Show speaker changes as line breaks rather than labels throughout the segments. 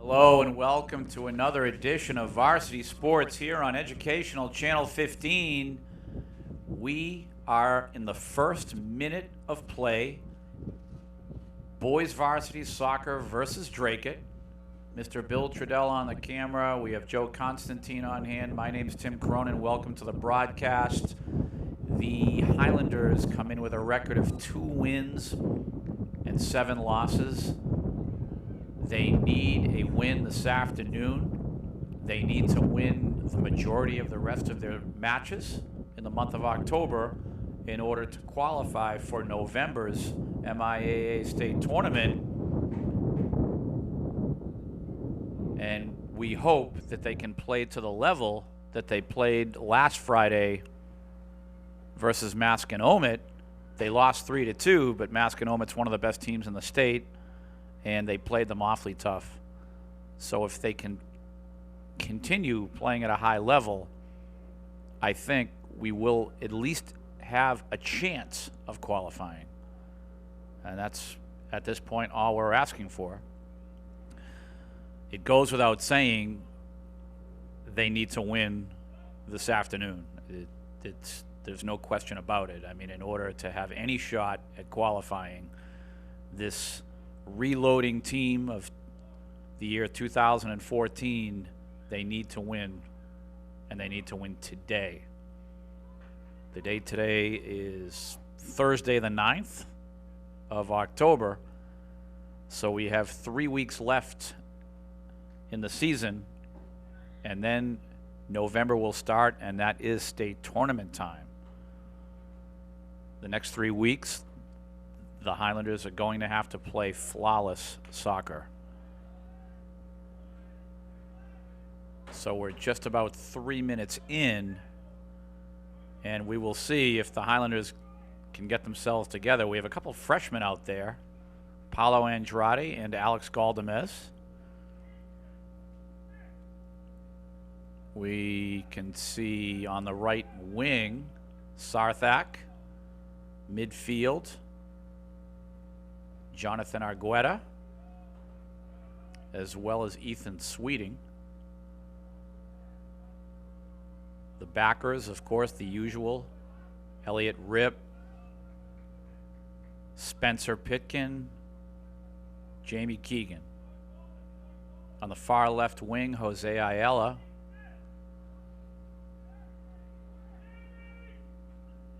Hello and welcome to another edition of Varsity Sports here on Educational Channel 15. We are in the first minute of play. Boys Varsity Soccer versus Dracut. Mr. Bill Trudell on the camera. We have Joe Constantine on hand. My name's Tim Cronin. Welcome to the broadcast. The Highlanders come in with a record of 2 wins and 7 losses. They need a win this afternoon. They need to win the majority of the rest of their matches in the month of October in order to qualify for November's MIAA state tournament. And we hope that they can play to the level that they played last Friday versus Masconomet. They lost 3-2, but Masconomet's one of the best teams in the state, and they played them awfully tough. So if they can continue playing at a high level, I think we will at least have a chance of qualifying. And that's, at this point, all we're asking for. It goes without saying they need to win this afternoon. There's no question about it. I mean, in order to have any shot at qualifying, this reloading team of the year 2014, they need to win, and they need to win today. The date today is Thursday the 9th of October, so we have 3 weeks left in the season, and then November will start, and that is state tournament time. The next 3 weeks, the Highlanders are going to have to play flawless soccer. So we're just about 3 minutes in, and we will see if the Highlanders can get themselves together. We have a couple of freshmen out there, Paolo Andrade and Alex Galdamez. We can see on the right wing, Sarthak. Midfield, Jonathan Argueta, as well as Ethan Sweeting. The backers, of course, the usual, Elliot Ripp, Spencer Pitkin, Jamie Keegan. On the far left wing, Jose Ayala.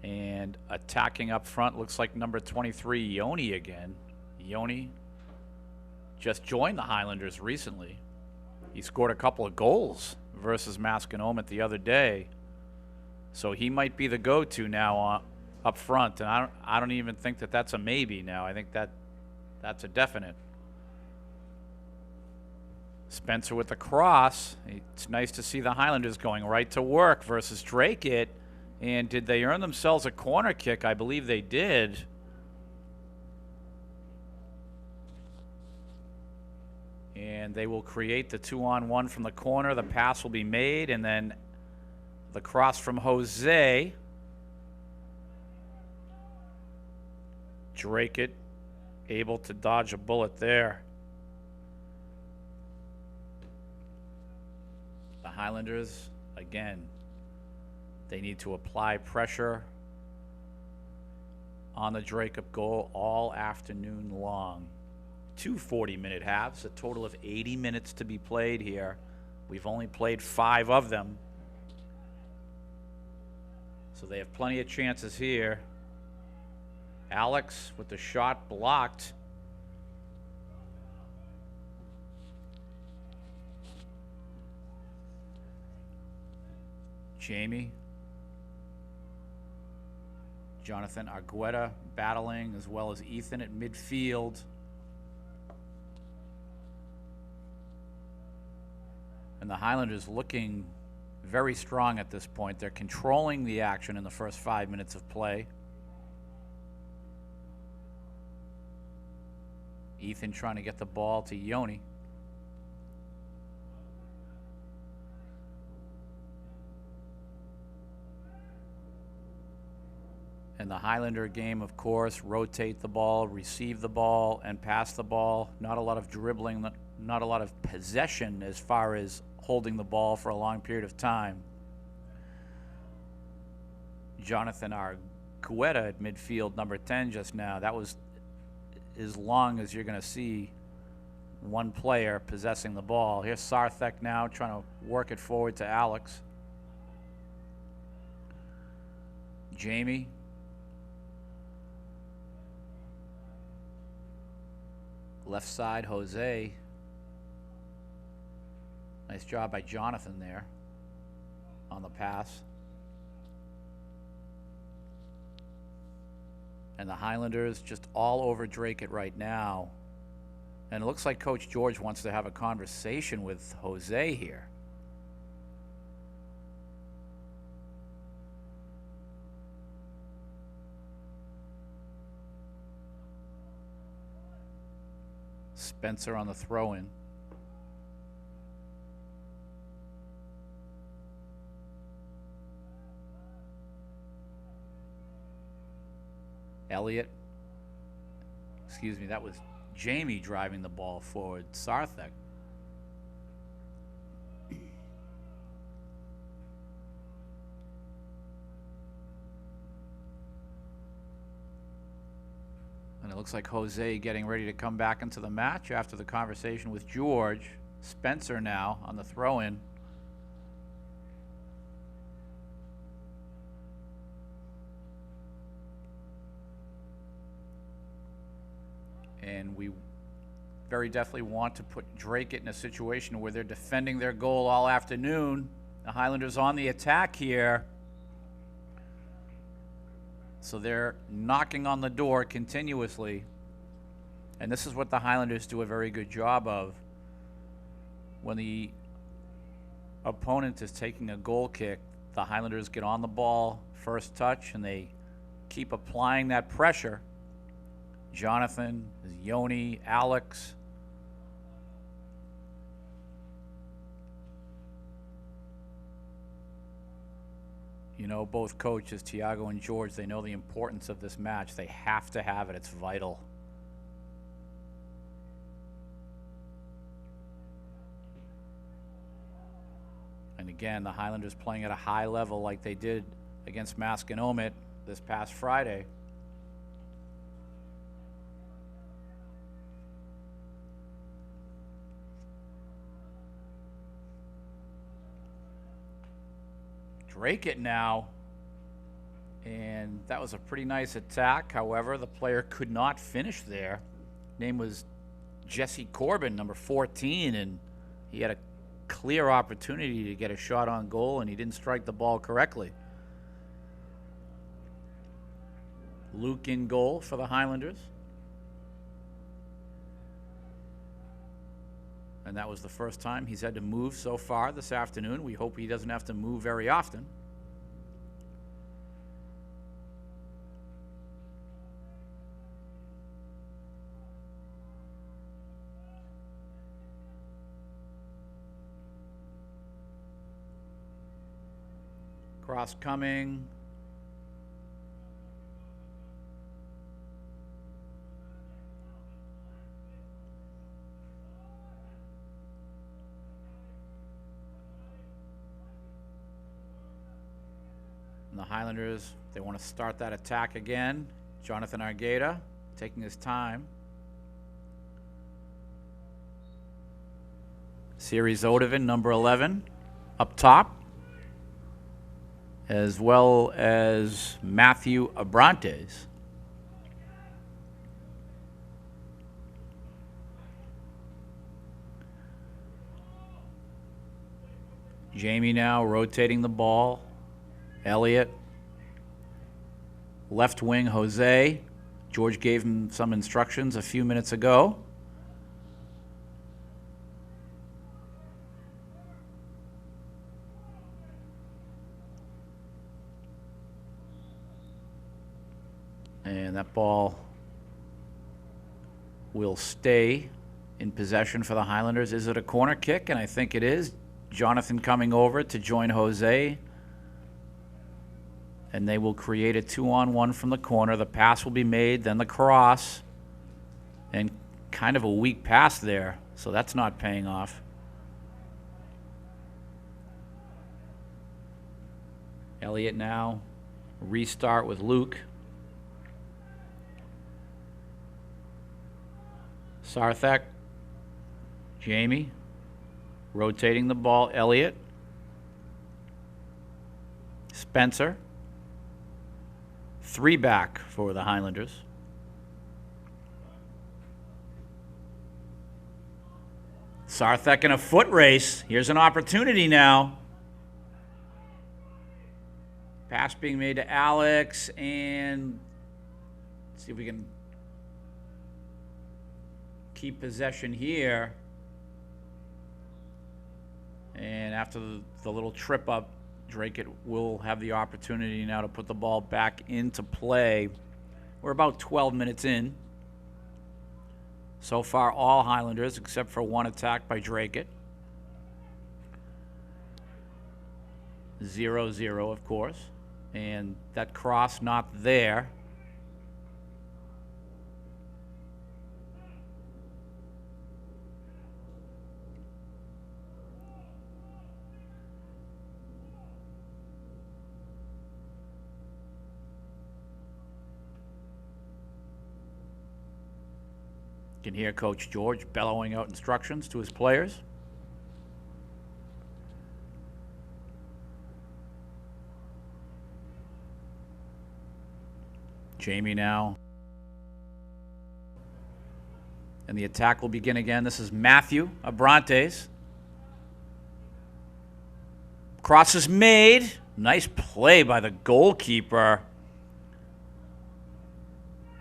And attacking up front looks like number 23, Yoni again. Yoni just joined the Highlanders recently. He scored a couple of goals versus Masconomet the other day. So he might be the go-to now up front. And I don't even think that that's a maybe now. I think that's a definite. Spencer with the cross. It's nice to see the Highlanders going right to work versus Dracut. And did they earn themselves a corner kick? I believe they did. And they will create the 2-on-1 from the corner. The pass will be made, and then the cross from Jose. Dracut able to dodge a bullet there. The Highlanders, again, they need to apply pressure on the Dracut goal all afternoon long. 2 40-minute halves, a total of 80 minutes to be played here. We've only played 5 of them. So they have plenty of chances here. Alex with the shot blocked. Jamie. Jonathan Argueta battling, as well as Ethan at midfield. And the Highlanders looking very strong at this point. They're controlling the action in the first 5 minutes of play. Ethan trying to get the ball to Yoni. And the Highlander game, of course, rotate the ball, receive the ball, and pass the ball. Not a lot of dribbling, not a lot of possession as far as holding the ball for a long period of time. Jonathan Argueta at midfield, number 10 just now. That was as long as you're going to see one player possessing the ball. Here's Sarthek now trying to work it forward to Alex. Jamie. Left side, Jose. Nice job by Jonathan there on the pass. And the Highlanders just all over Dracut right now. And it looks like Coach George wants to have a conversation with Jose here. Spencer on the throw-in. Elliott. Excuse me, that was Jamie driving the ball forward. Sarthek. And it looks like Jose getting ready to come back into the match after the conversation with George. Spencer now on the throw-in. And we very definitely want to put Dracut in a situation where they're defending their goal all afternoon. The Highlanders on the attack here. So they're knocking on the door continuously. And this is what the Highlanders do a very good job of. When the opponent is taking a goal kick, the Highlanders get on the ball, first touch, and they keep applying that pressure. Jonathan, Yoni, Alex. You know, both coaches, Tiago and George, they know the importance of this match. They have to have it. It's vital. And again, the Highlanders playing at a high level like they did against Masconomet this past Friday. Dracut now, and that was a pretty nice attack. However, the player could not finish there. Name was Jesse Corbin, number 14, and he had a clear opportunity to get a shot on goal, and he didn't strike the ball correctly. Luke in goal for the Highlanders. And that was the first time he's had to move so far this afternoon. We hope he doesn't have to move very often. Cross coming. And the Highlanders, they want to start that attack again. Jonathan Argueta taking his time. Series Odovan, number 11, up top, as well as Matthew Abrantes. Jamie now rotating the ball. Elliott. Left wing, Jose. George gave him some instructions a few minutes ago. And that ball will stay in possession for the Highlanders. Is it a corner kick? And I think it is. Jonathan coming over to join Jose. And they will create a 2-on-1 from the corner. The pass will be made, then the cross. And kind of a weak pass there, so that's not paying off. Elliott now. Restart with Luke. Sarthak. Jamie. Rotating the ball. Elliott. Spencer. 3 back for the Highlanders. Sarthak in a foot race. Here's an opportunity now. Pass being made to Alex, and see if we can keep possession here. And after the little trip up, Dracut will have the opportunity now to put the ball back into play. We're about 12 minutes in. So far, all Highlanders except for one attack by Dracut. 0-0, of course. And that cross not there. You can hear Coach George bellowing out instructions to his players. Jamie now. And the attack will begin again. This is Matthew Abrantes. Cross is made. Nice play by the goalkeeper.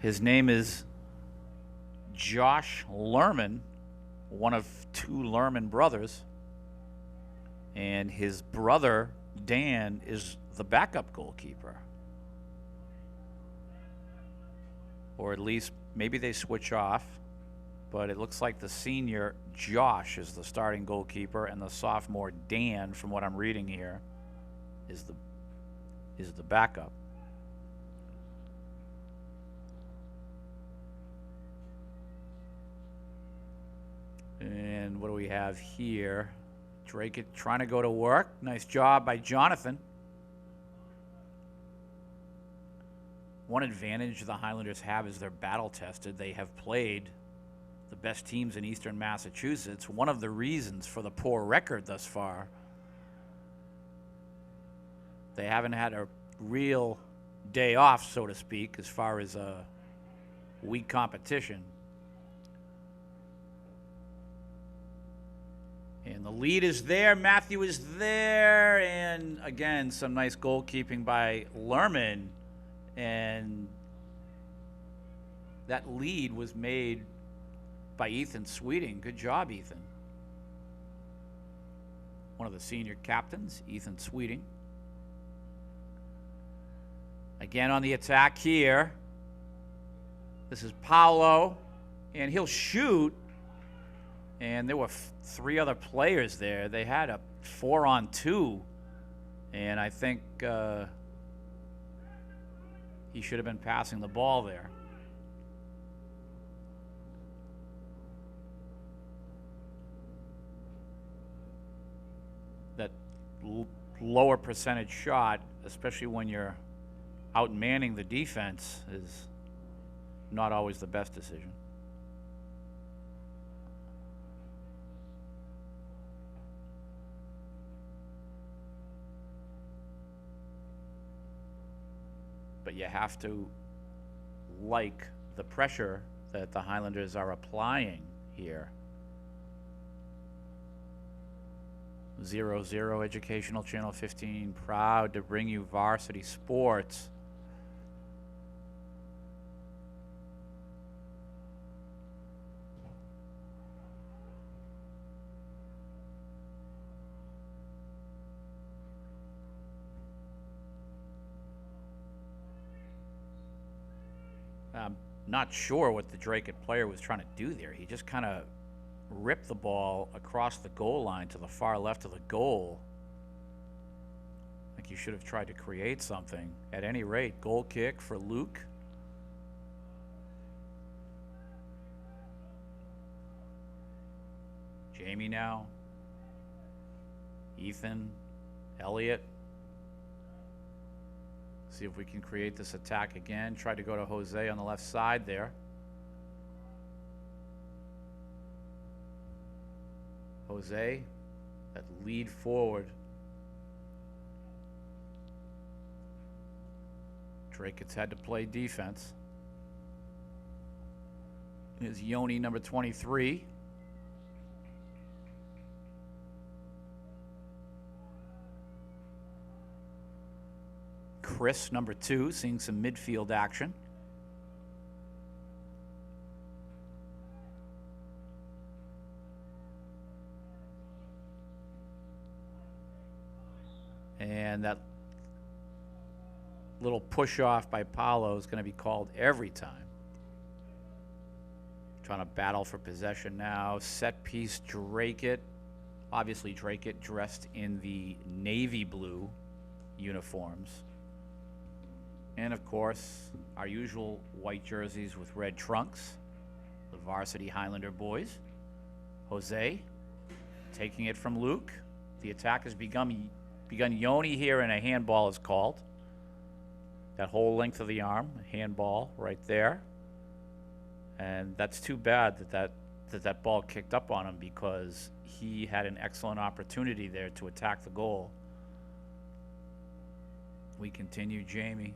His name is Josh Lerman, one of 2 Lerman brothers. And his brother, Dan, is the backup goalkeeper. Or at least maybe they switch off, but it looks like the senior Josh is the starting goalkeeper, and the sophomore Dan, from what I'm reading here, is the backup. And what do we have here? Dracut trying to go to work. Nice job by Jonathan. One advantage the Highlanders have is they're battle-tested. They have played the best teams in Eastern Massachusetts. One of the reasons for the poor record thus far. They haven't had a real day off, so to speak, as far as a weak competition. And the lead is there. Matthew is there. And again, some nice goalkeeping by Lerman. And that lead was made by Ethan Sweeting. Good job, Ethan. One of the senior captains, Ethan Sweeting. Again on the attack here. This is Paolo, and he'll shoot. And there were 3 other players there. They had a 4-on-2, and I think he should have been passing the ball there. That lower percentage shot, especially when you're outmanning the defense, is not always the best decision. But you have to like the pressure that the Highlanders are applying here. 0-0 Educational Channel 15, proud to bring you Varsity Sports. I'm not sure what the Dracut player was trying to do there. He just kind of ripped the ball across the goal line to the far left of the goal. I think you should have tried to create something. At any rate, goal kick for Luke. Jamie now. Ethan, Elliott. See if we can create this attack again. Try to go to Jose on the left side there. Jose, that lead forward. Dracut's had to play defense. Here's Yoni, number 23. Chris, number 2, seeing some midfield action. And that little push off by Paolo is going to be called every time. Trying to battle for possession now. Set piece, Dracut. Obviously, Dracut dressed in the navy blue uniforms. And of course, our usual white jerseys with red trunks. The Varsity Highlander boys. Jose taking it from Luke. The attack has begun Yoni here, and a handball is called. That whole length of the arm, a handball right there. And that's too bad that ball kicked up on him, because he had an excellent opportunity there to attack the goal. We continue, Jamie.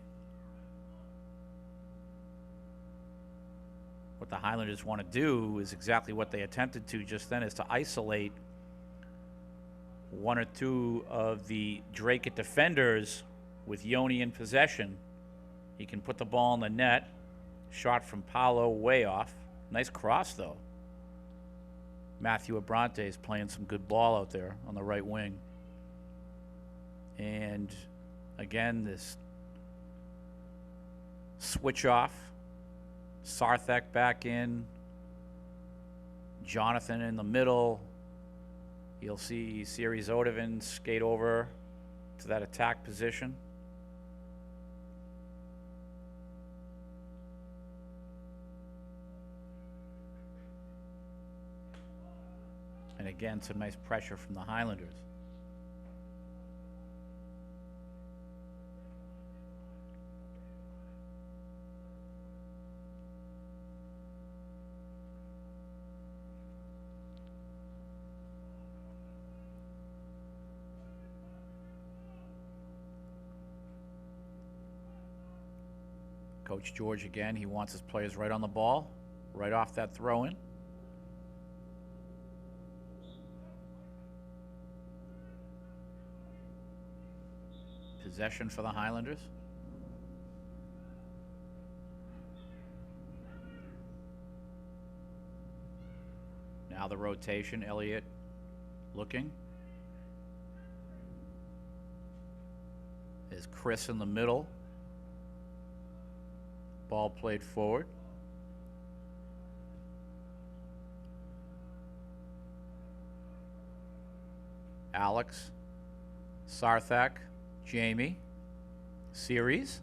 What the Highlanders want to do is exactly what they attempted to just then, is to isolate one or two of the Dracut defenders with Yoni in possession. He can put the ball in the net. Shot from Paolo, way off. Nice cross, though. Matthew Abrante is playing some good ball out there on the right wing. And again, this switch off. Sarthak back in. Jonathan in the middle. You'll see Siri Zodovan skate over to that attack position. And again, some nice pressure from the Highlanders. Coach George again, he wants his players right on the ball, right off that throw-in. Possession for the Highlanders. Now the rotation, Elliott looking. There's Chris in the middle. Ball played forward. Alex, Sarthak, Jamie, Series.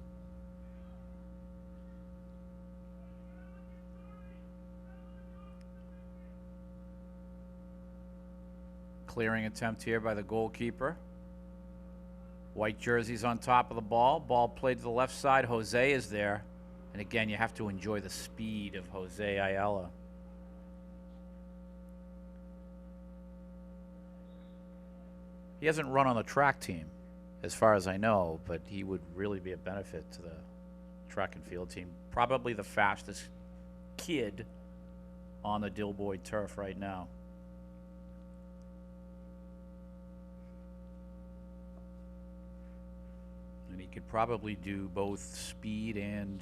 Clearing attempt here by the goalkeeper. White jerseys on top of the ball. Ball played to the left side. Jose is there. And again, you have to enjoy the speed of Jose Ayala. He hasn't run on the track team, as far as I know, but he would really be a benefit to the track and field team. Probably the fastest kid on the Dilboy turf right now. And he could probably do both speed and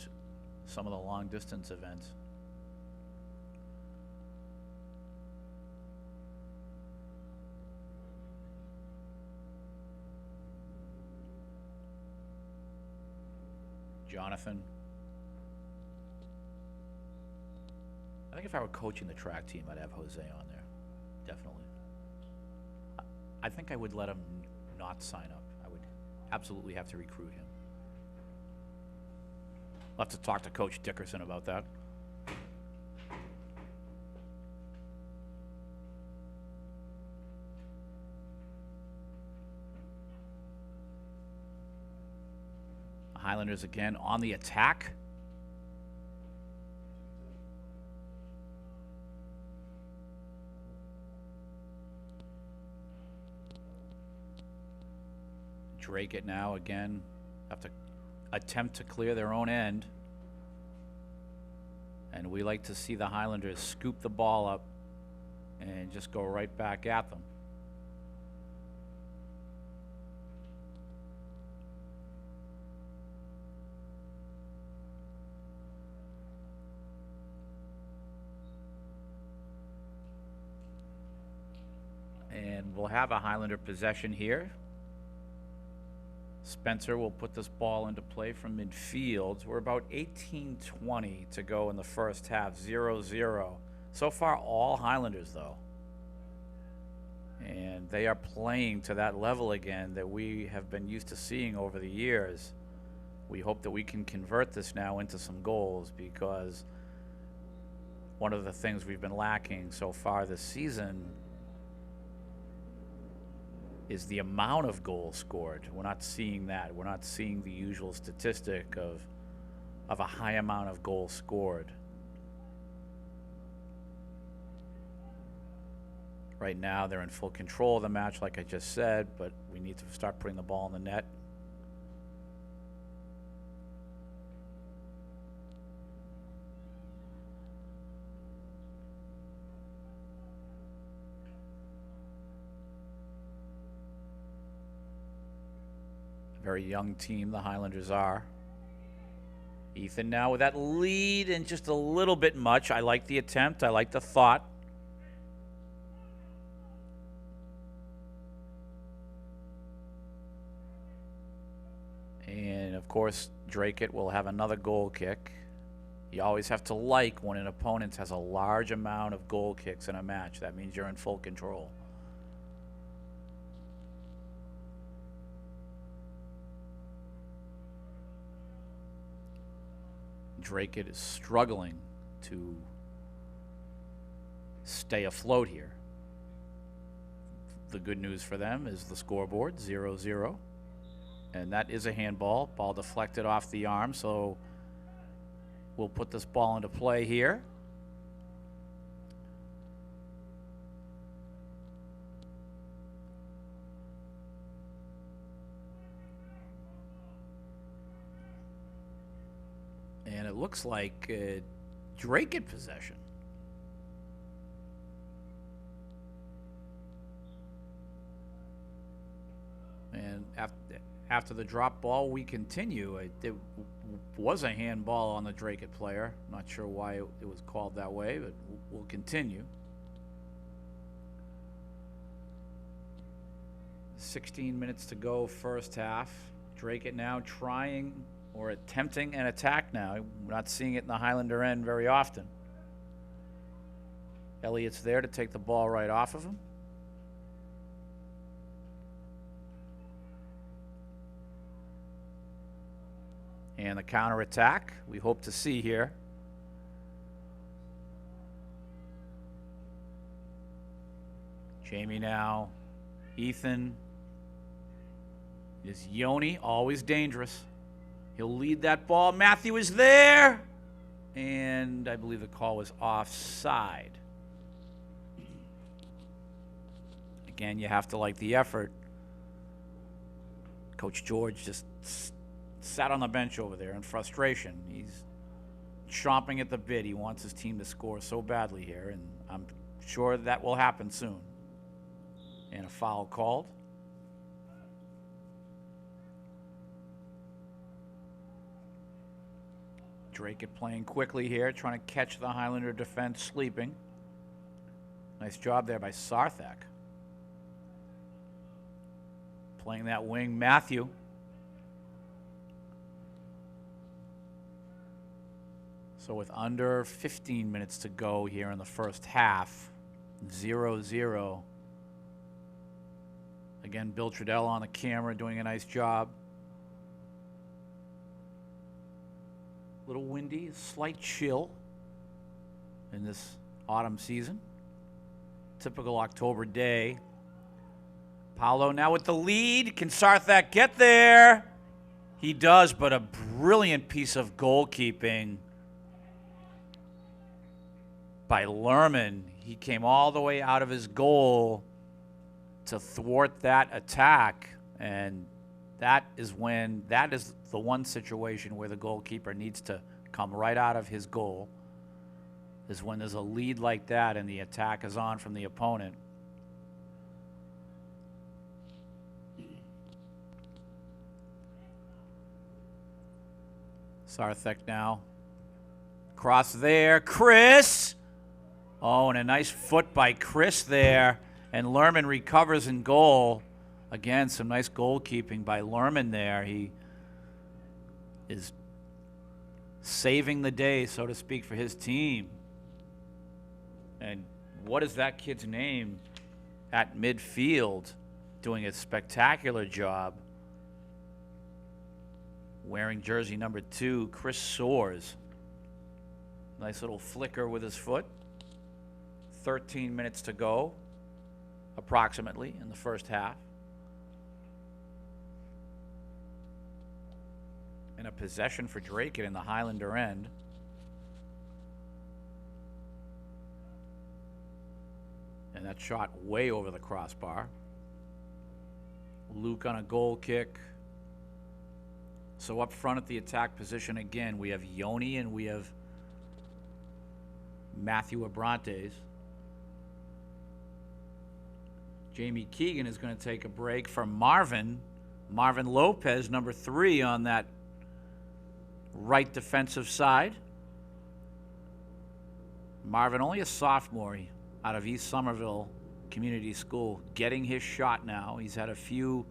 some of the long distance events. Jonathan. I think if I were coaching the track team, I'd have Jose on there. Definitely. I think I would let him not sign up. I would absolutely have to recruit him. I'll have to talk to Coach Dickerson about that. Highlanders again on the attack. Dracut now again have to attempt to clear their own end. And we like to see the Highlanders scoop the ball up and just go right back at them. And we'll have a Highlander possession here. Spencer will put this ball into play from midfield. We're about 18-20 to go in the first half, 0-0. So far, all Highlanders, though. And they are playing to that level again that we have been used to seeing over the years. We hope that we can convert this now into some goals, because one of the things we've been lacking so far this season is the amount of goals scored. We're not seeing that. We're not seeing the usual statistic of a high amount of goals scored. Right now, they're in full control of the match, like I just said, but we need to start putting the ball in the net. Very young team, the Highlanders are. Ethan now with that lead and just a little bit much. I like the attempt. I like the thought. And, of course, Dracut will have another goal kick. You always have to like when an opponent has a large amount of goal kicks in a match. That means you're in full control. Dracut is struggling to stay afloat here. The good news for them is the scoreboard, 0-0. And that is a handball. Ball deflected off the arm, so we'll put this ball into play here. And it looks like Dracut possession. And after the drop ball, we continue. It was a handball on the Dracut player. Not sure why it was called that way, but we'll continue. 16 minutes to go, first half. Dracut now trying or attempting an attack now. We're not seeing it in the Highlander end very often. Elliott's there to take the ball right off of him. And the counterattack we hope to see here. Jamie now. Ethan. Is Yoni, always dangerous. He'll lead that ball. Matthew is there. And I believe the call was offside. Again, you have to like the effort. Coach George just sat on the bench over there in frustration. He's chomping at the bit. He wants his team to score so badly here, and I'm sure that will happen soon. And a foul called. Dracut playing quickly here, trying to catch the Highlander defense sleeping. Nice job there by Sarthak. Playing that wing, Matthew. So with under 15 minutes to go here in the first half, 0-0. Again, Bill Trudell on the camera doing a nice job. A little windy, a slight chill in this autumn season. Typical October day. Paolo now with the lead. Can Sarthak get there? He does, but a brilliant piece of goalkeeping by Lerman. He came all the way out of his goal to thwart that attack, and that is the one situation where the goalkeeper needs to come right out of his goal, is when there's a lead like that and the attack is on from the opponent. Sarthek now. Cross there. Chris! Oh, and a nice foot by Chris there. And Lerman recovers in goal. Again, some nice goalkeeping by Lerman there. He is saving the day, so to speak, for his team. And what is that kid's name at midfield? Doing a spectacular job. Wearing jersey number 2, Chris Soares. Nice little flicker with his foot. 13 minutes to go, approximately, in the first half. And a possession for Dracut in the Highlander end. And that shot way over the crossbar. Luke on a goal kick. So up front at the attack position again, we have Yoni and we have Matthew Abrantes. Jamie Keegan is going to take a break for Marvin. Marvin Lopez, number 3 on that right defensive side. Marvin, only a sophomore out of East Somerville Community School, getting his shot now. He's had a few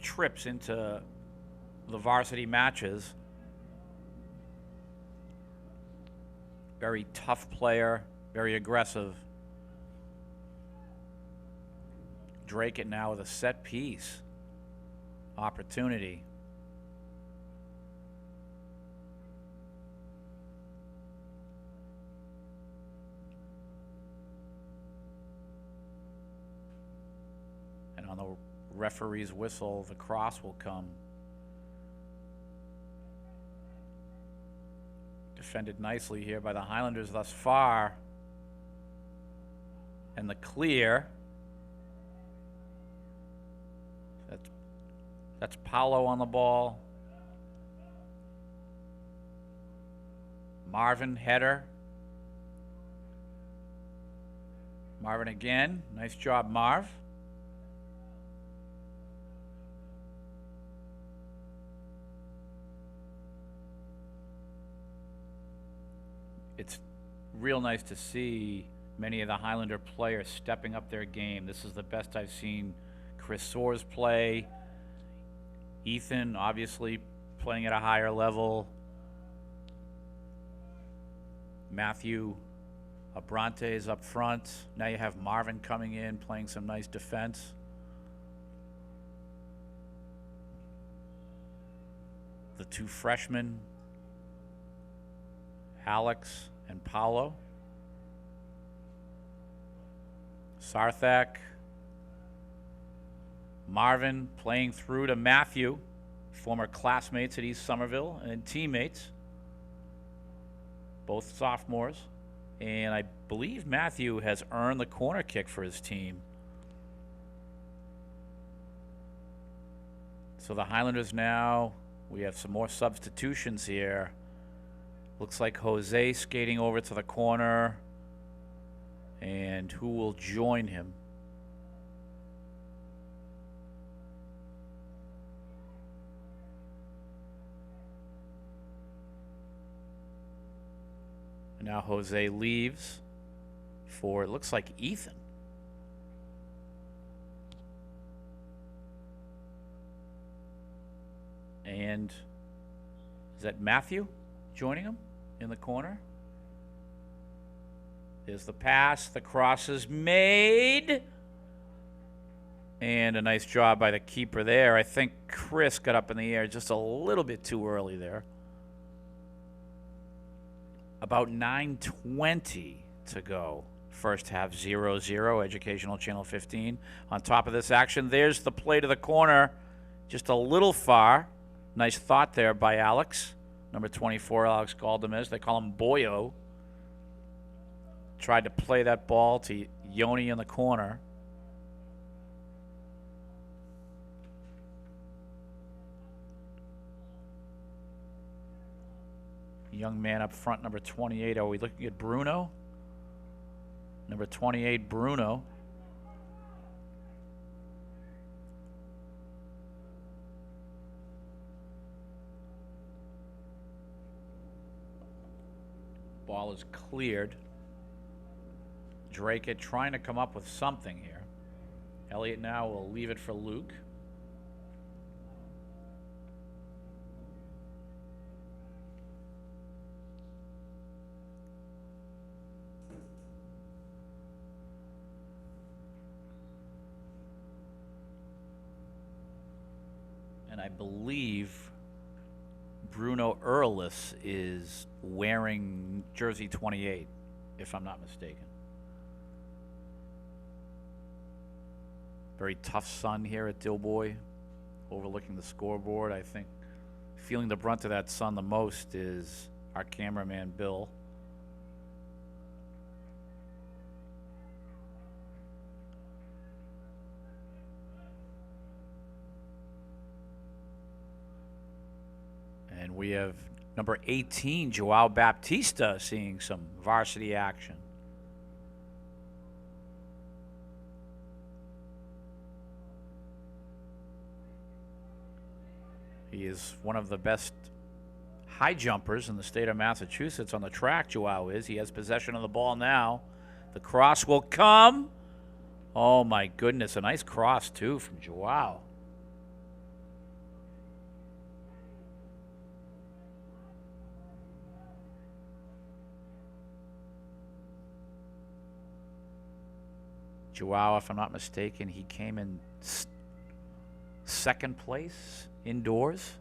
trips into the varsity matches. Very tough player, very aggressive. Dracut now with a set piece opportunity. And on the referee's whistle, the cross will come. Defended nicely here by the Highlanders thus far. And the clear. That's Paolo on the ball. Marvin, header. Marvin again. Nice job, Marv. It's real nice to see many of the Highlander players stepping up their game. This is the best I've seen Chris Soares play. Ethan, obviously, playing at a higher level. Matthew Abrantes up front. Now you have Marvin coming in, playing some nice defense. The 2 freshmen, Alex and Paolo. Sarthak. Marvin playing through to Matthew, former classmates at East Somerville and teammates, both sophomores. And I believe Matthew has earned the corner kick for his team. So the Highlanders now, we have some more substitutions here. Looks like Jose skating over to the corner. And who will join him? Now Jose leaves for, it looks like, Ethan. And is that Matthew joining him in the corner? There's the pass. The cross is made. And a nice job by the keeper there. I think Chris got up in the air just a little bit too early there. About 9:20 to go. First half 0-0, Educational Channel 15. On top of this action, there's the play to the corner. just a little far. Nice thought there by Alex. Number 24, Alex Galdamez. They call him Boyo. Tried to play that ball to Yoni in the corner. Young man up front, number 28. Are we looking at Bruno? Number 28, Bruno. Ball is cleared. Dracut trying to come up with something here. Elliott now will leave it for Luke. And I believe Bruno Earlis is wearing jersey 28, if I'm not mistaken. Very tough sun here at Dilboy, overlooking the scoreboard. I think feeling the brunt of that sun the most is our cameraman, Bill. And we have number 18, Joao Baptista, seeing some varsity action. He is one of the best high jumpers in the state of Massachusetts on the track, Joao is. He has possession of the ball now. The cross will come. Oh, my goodness. A nice cross, too, from Joao. Joao, if I'm not mistaken, he came in second place indoors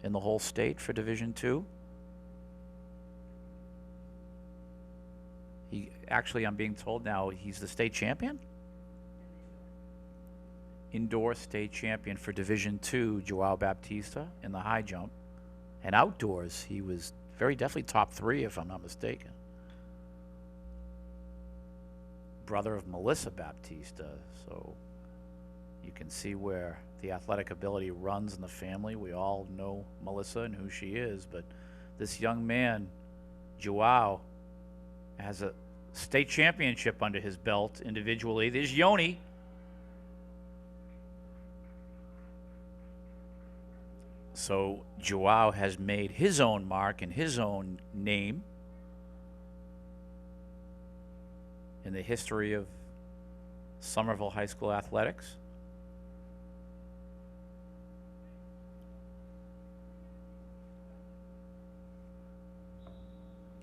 in the whole state for Division II. He actually, I'm being told now, he's the state champion? Indoor state champion for Division II, Joao Baptista, in the high jump. And outdoors, he was very definitely top 3, if I'm not mistaken. Brother of Melissa Baptista, so you can see where the athletic ability runs in the family. We all know Melissa and who she is, but this young man, Joao, has a state championship under his belt individually. There's Yoni. So Joao has made his own mark and his own name in the history of Somerville High School athletics.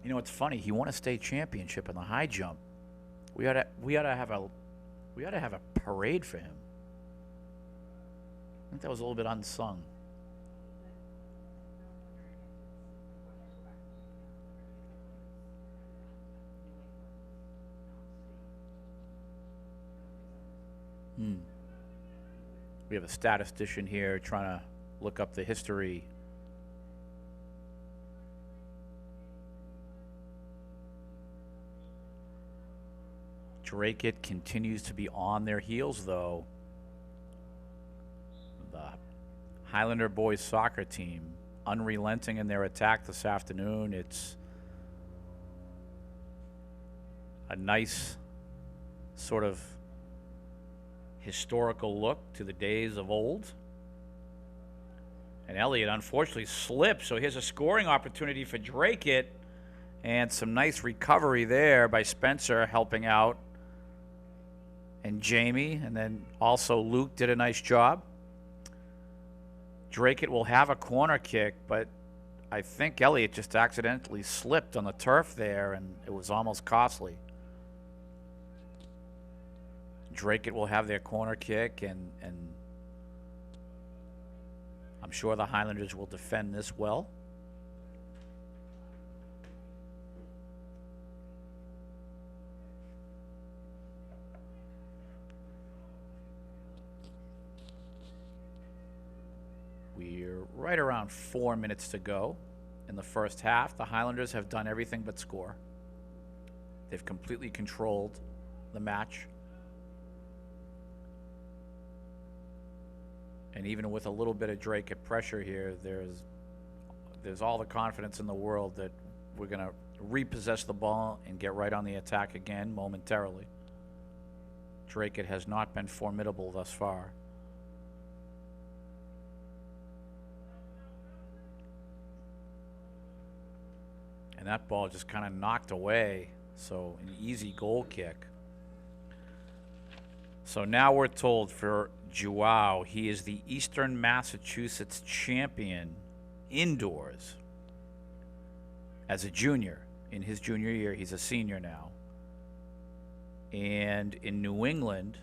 You know, it's funny. He won a state championship in the high jump. We ought to have a parade for him. I think that was a little bit unsung. We have a statistician here trying to look up the history. Dracut continues to be on their heels, though. The Highlander boys soccer team, unrelenting in their attack this afternoon. It's a nice sort of historical look to the days of old. And Elliott unfortunately slipped, so here's a scoring opportunity for Dracut, and some nice recovery there by Spencer helping out. And Jamie, and then also Luke did a nice job. Dracut will have a corner kick, but I think Elliott just accidentally slipped on the turf there, and it was almost costly. Dracut will have their corner kick, and I'm sure the Highlanders will defend this well. right around 4 minutes to go in the first half. The Highlanders have done everything but score. They've completely controlled the match. And even with a little bit of Dracut pressure here, there's all the confidence in the world that we're going to repossess the ball and get right on the attack again momentarily. Dracut has not been formidable thus far. And that ball just kind of knocked away. So an easy goal kick. So now we're told for Joao, he is the Eastern Massachusetts champion indoors as a junior. In his junior year, he's a senior now. And in New England,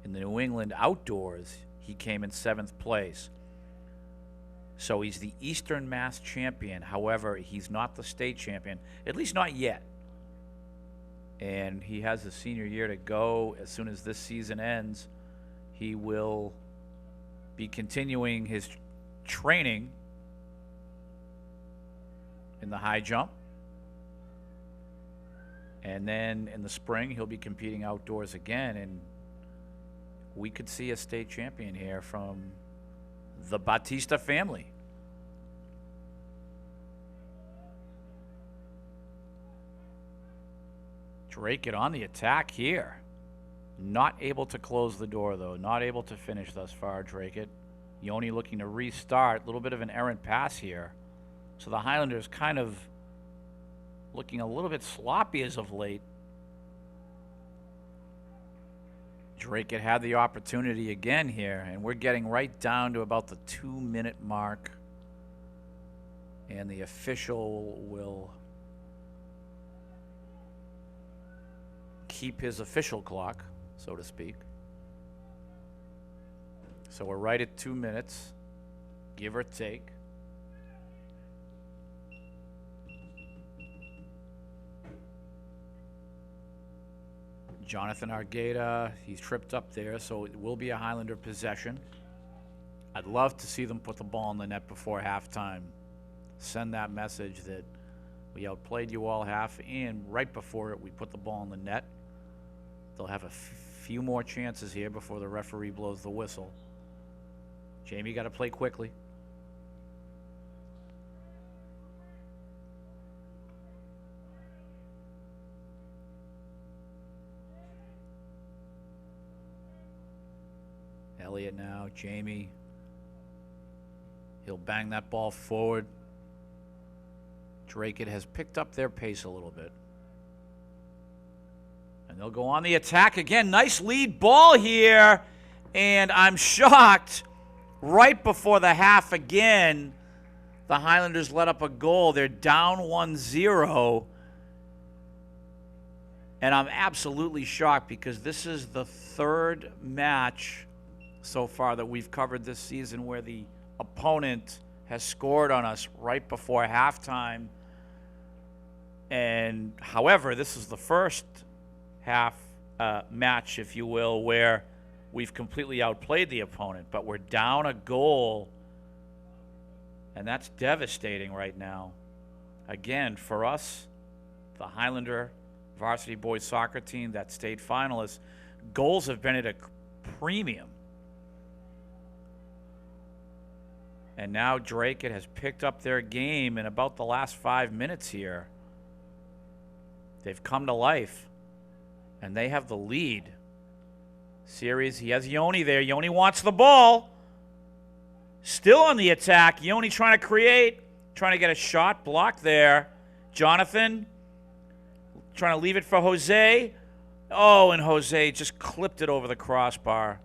in the New England outdoors, he came in 7th place. So he's the Eastern Mass champion. However, he's not the state champion, at least not yet. And he has a senior year to go. As soon as this season ends, he will be continuing his training in the high jump. And then in the spring, he'll be competing outdoors again. And we could see a state champion here from the Batista family. Dracut on the attack here. Not able to close the door, though. Not able to finish thus far, Dracut. Yoni looking to restart. A little bit of an errant pass here. So the Highlanders kind of looking a little bit sloppy as of late. Dracut had the opportunity again here, and we're getting right down to about the 2-minute mark. And the official will keep his official clock, so to speak. So we're right at 2 minutes, give or take. Jonathan Argueta, he's tripped up there, so it will be a Highlander possession. I'd love to see them put the ball in the net before halftime. Send that message that we outplayed you all half, and right before it, we put the ball in the net. They'll have a few more chances here before the referee blows the whistle. Jamie got to play quickly. Elliott now, Jamie. He'll bang that ball forward. Dracut has picked up their pace a little bit. And they'll go on the attack again. Nice lead ball here. And I'm shocked. Right before the half again, the Highlanders let up a goal. They're down 1-0. And I'm absolutely shocked because this is the third match so far that we've covered this season where the opponent has scored on us right before halftime. And however, this is the first half match, if you will, where we've completely outplayed the opponent, but we're down a goal, and that's devastating right now. Again, for us, the Highlander varsity boys soccer team that state finalists, goals have been at a premium. And now Dracut has picked up their game in about the last 5 minutes here. They've come to life, and they have the lead. Series, he has Yoni there. Yoni wants the ball. Still on the attack. Yoni trying to create, trying to get a shot blocked there. Jonathan trying to leave it for Jose. Oh, and Jose just clipped it over the crossbar.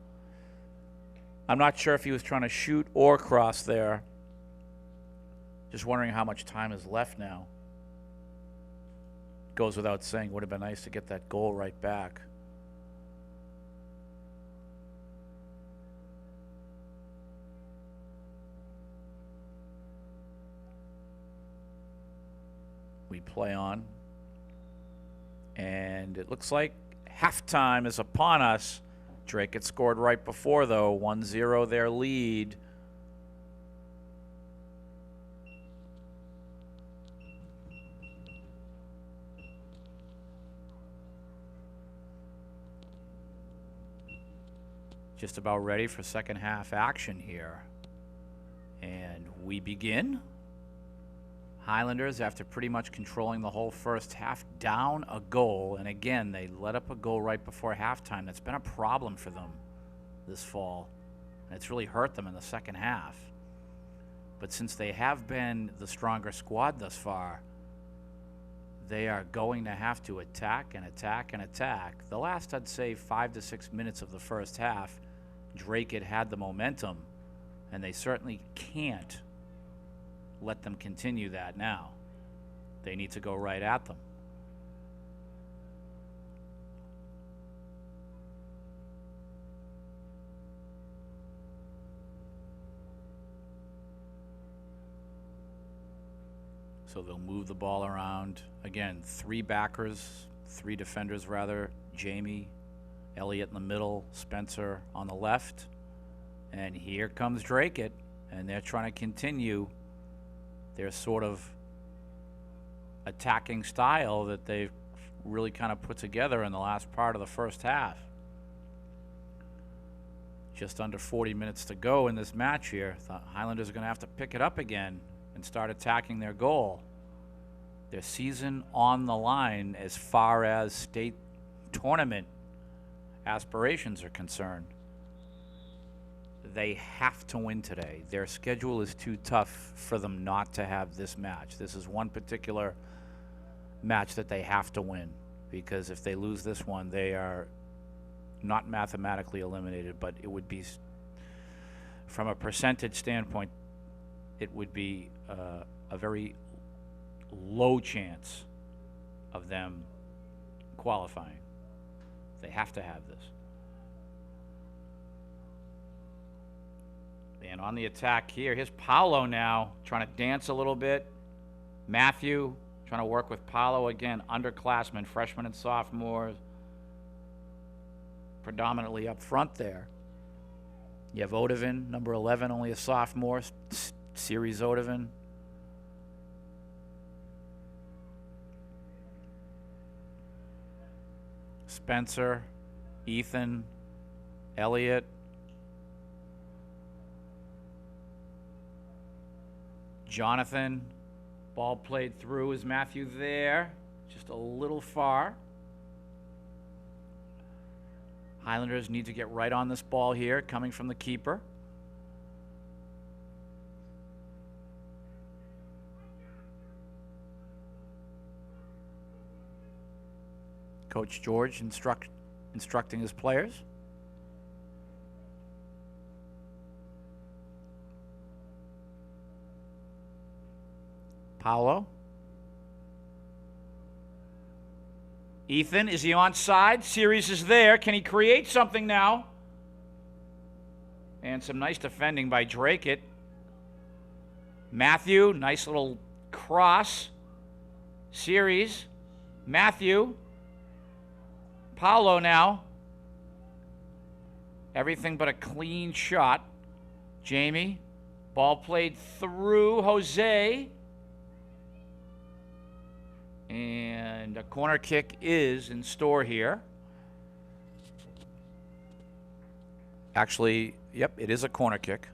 I'm not sure if he was trying to shoot or cross there. Just wondering how much time is left now. Goes without saying, would have been nice to get that goal right back. We play on. And it looks like halftime is upon us. Dracut scored right before, though. 1-0 their lead. just about ready for second half action here. And we begin. Highlanders, after pretty much controlling the whole first half, down a goal. And again, they let up a goal right before halftime. That's been a problem for them this fall. And it's really hurt them in the second half. But since they have been the stronger squad thus far, they are going to have to attack and attack and attack. The last, I'd say, 5 to 6 minutes of the first half, Dracut had the momentum, and they certainly can't let them continue that now. They need to go right at them. So they'll move the ball around. Again, three defenders rather. Jamie, Elliott in the middle, Spencer on the left. And here comes Dracut, and they're trying to continue their sort of attacking style that they've really kind of put together in the last part of the first half. Just under 40 minutes to go in this match here. The Highlanders are going to have to pick it up again and start attacking their goal. Their season on the line as far as state tournament aspirations are concerned. They have to win today. Their schedule is too tough for them not to have this match. This is one particular match that they have to win, because if they lose this one, they are not mathematically eliminated, but it would be, from a percentage standpoint, it would be a very low chance of them qualifying. They have to have this. And on the attack here, here's Paolo now trying to dance a little bit. Matthew trying to work with Paolo again, underclassmen, freshmen and sophomores, predominantly up front there. You have Odovan, number 11, only a sophomore, Series Odovan. Spencer, Ethan, Elliott. Jonathan, ball played through. Is Matthew there? Just a little far. Highlanders need to get right on this ball here, coming from the keeper. Coach George instructing his players. Paolo. Ethan, is he onside? Series is there. Can he create something now? And some nice defending by Dracut. Matthew, nice little cross. Series. Matthew. Paolo now. Everything but a clean shot. Jamie. Ball played through. Jose. And a corner kick is in store here. Actually, yep, it is a corner kick.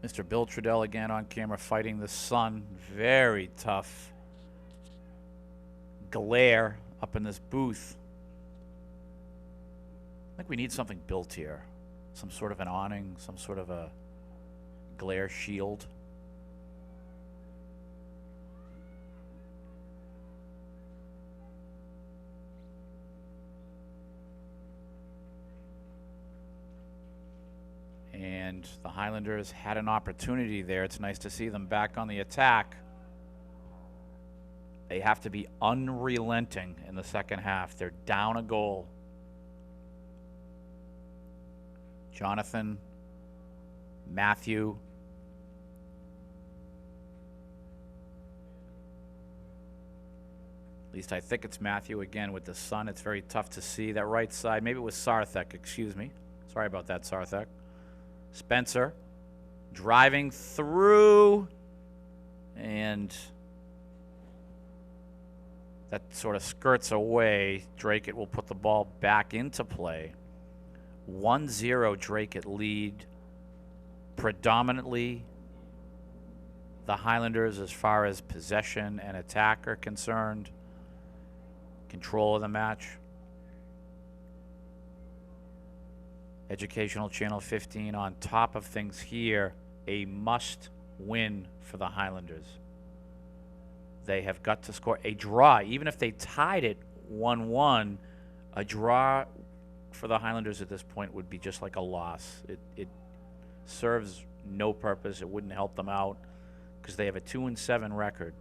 Mr. Bill Trudell again on camera fighting the sun. Very tough glare up in this booth. I think we need something built here. Some sort of an awning, some sort of a glare shield. And the Highlanders had an opportunity there. It's nice to see them back on the attack. They have to be unrelenting in the second half. They're down a goal. Jonathan, Matthew, at least I think it's Matthew again with the sun. It's very tough to see that right side. Maybe it was Sarthek, excuse me. Sorry about that, Sarthek. Spencer driving through, and That sort of skirts away. Dracut will put the ball back into play. 1-0 Dracut lead. Predominantly the Highlanders as far as possession and attack are concerned. Control of the match. Educational Channel 15 on top of things here. A must win for the Highlanders. They have got to score a draw. Even if they tied it 1-1, a draw for the Highlanders at this point would be just like a loss. It serves no purpose. It wouldn't help them out because they have a 2-7 record.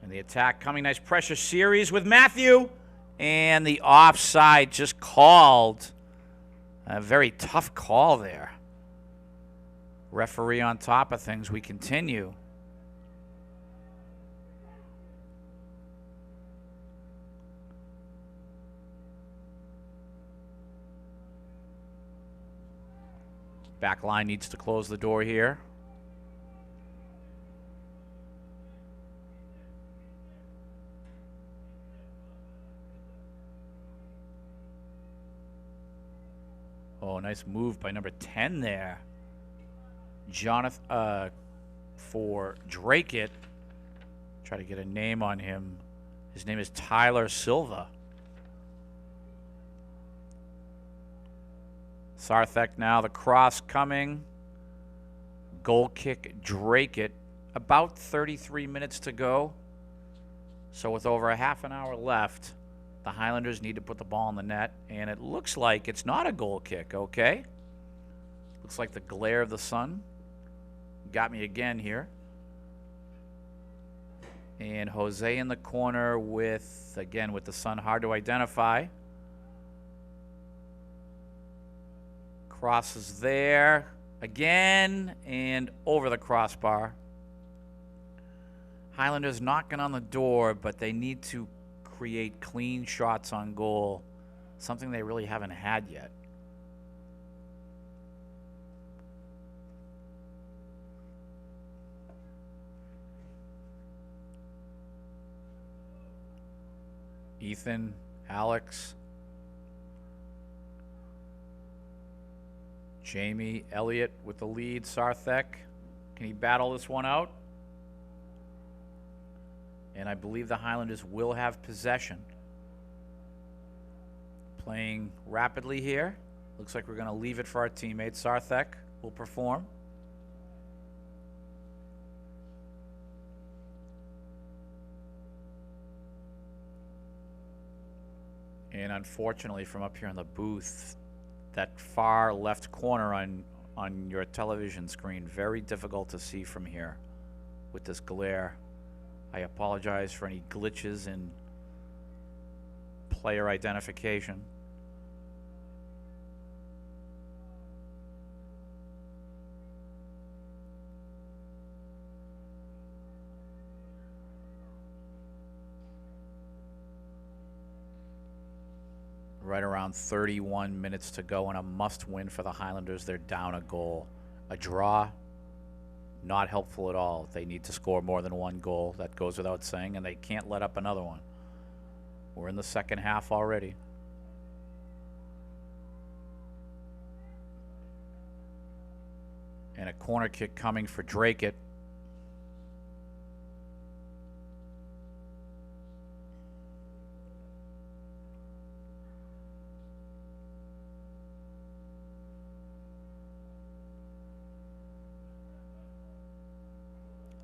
And the attack coming. Nice pressure series with Matthew. And the offside just called. A very tough call there. Referee on top of things. We continue. Back line needs to close the door here. Oh, nice move by number 10 there. Jonathan, for Dracut. Try to get a name on him. His name is Tyler Silva. Sarthek now, the cross coming. Goal kick, Dracut. About 33 minutes to go. So with over a half an hour left, the Highlanders need to put the ball in the net, and it looks like it's not a goal kick, okay? Looks like the glare of the sun got me again here. And Jose in the corner with, again, with the sun hard to identify. Crosses there again and over the crossbar. Highlanders knocking on the door, but they need to create clean shots on goal, something they really haven't had yet. Ethan, Alex, Jamie, Elliott with the lead. Sarthek, can he battle this one out? And I believe the Highlanders will have possession. Playing rapidly here. Looks like we're going to leave it for our teammate. Sarthek will perform. And unfortunately, from up here in the booth, that far left corner on your television screen, very difficult to see from here with this glare. I apologize for any glitches in player identification. Right around 31 minutes to go and a must-win for the Highlanders. They're down a goal. A draw, not helpful at all. They need to score more than one goal. That goes without saying, and they can't let up another one. We're in the second half already. And a corner kick coming for Dracut.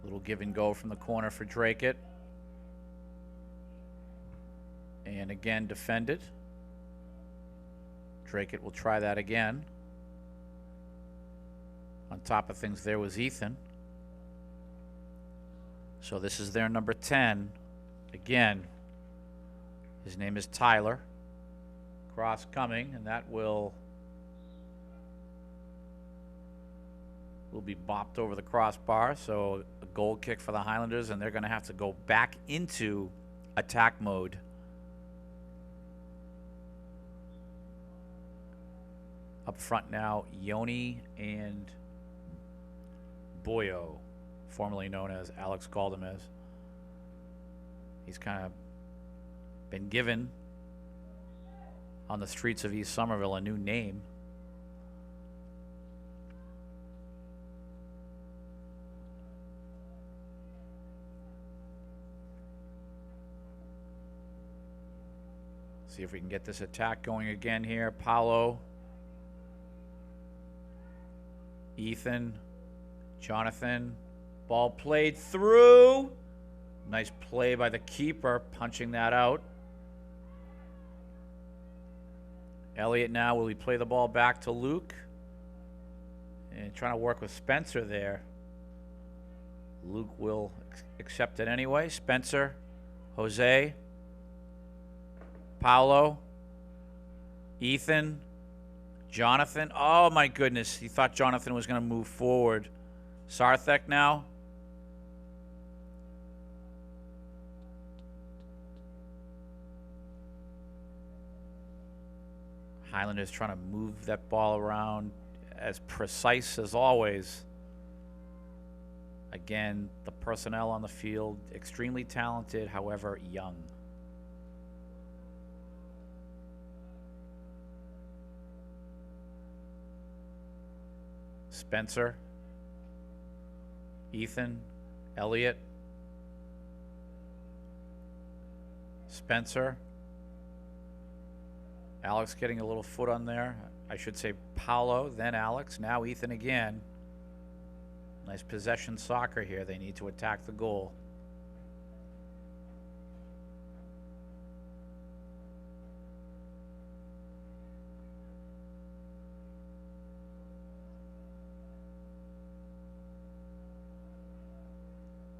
Little give and go from the corner for Dracut. And again defended. Dracut will try that again. On top of things there was Ethan. So this is their number 10. Again, his name is Tyler. Cross coming, and that will be bopped over the crossbar. So a goal kick for the Highlanders, and they're going to have to go back into attack mode. Up front now, Yoni and Boyo, formerly known as Alex Galdamez. He's kind of been given on the streets of East Somerville a new name. See if we can get this attack going again here. Paolo, Ethan, Jonathan, ball played through. Nice play by the keeper, punching that out. Elliott now, will he play the ball back to Luke? And trying to work with Spencer there. Luke will accept it anyway. Spencer, Jose, Paolo, Ethan, Jonathan. Oh my goodness, he thought Jonathan was going to move forward. Sarthek now. Highlanders trying to move that ball around, as precise as always. Again, the personnel on the field, extremely talented, however young. Spencer, Ethan, Elliott, Spencer, Alex getting a little foot on there. I should say Paolo, then Alex, now Ethan again. Nice possession soccer here. They need to attack the goal.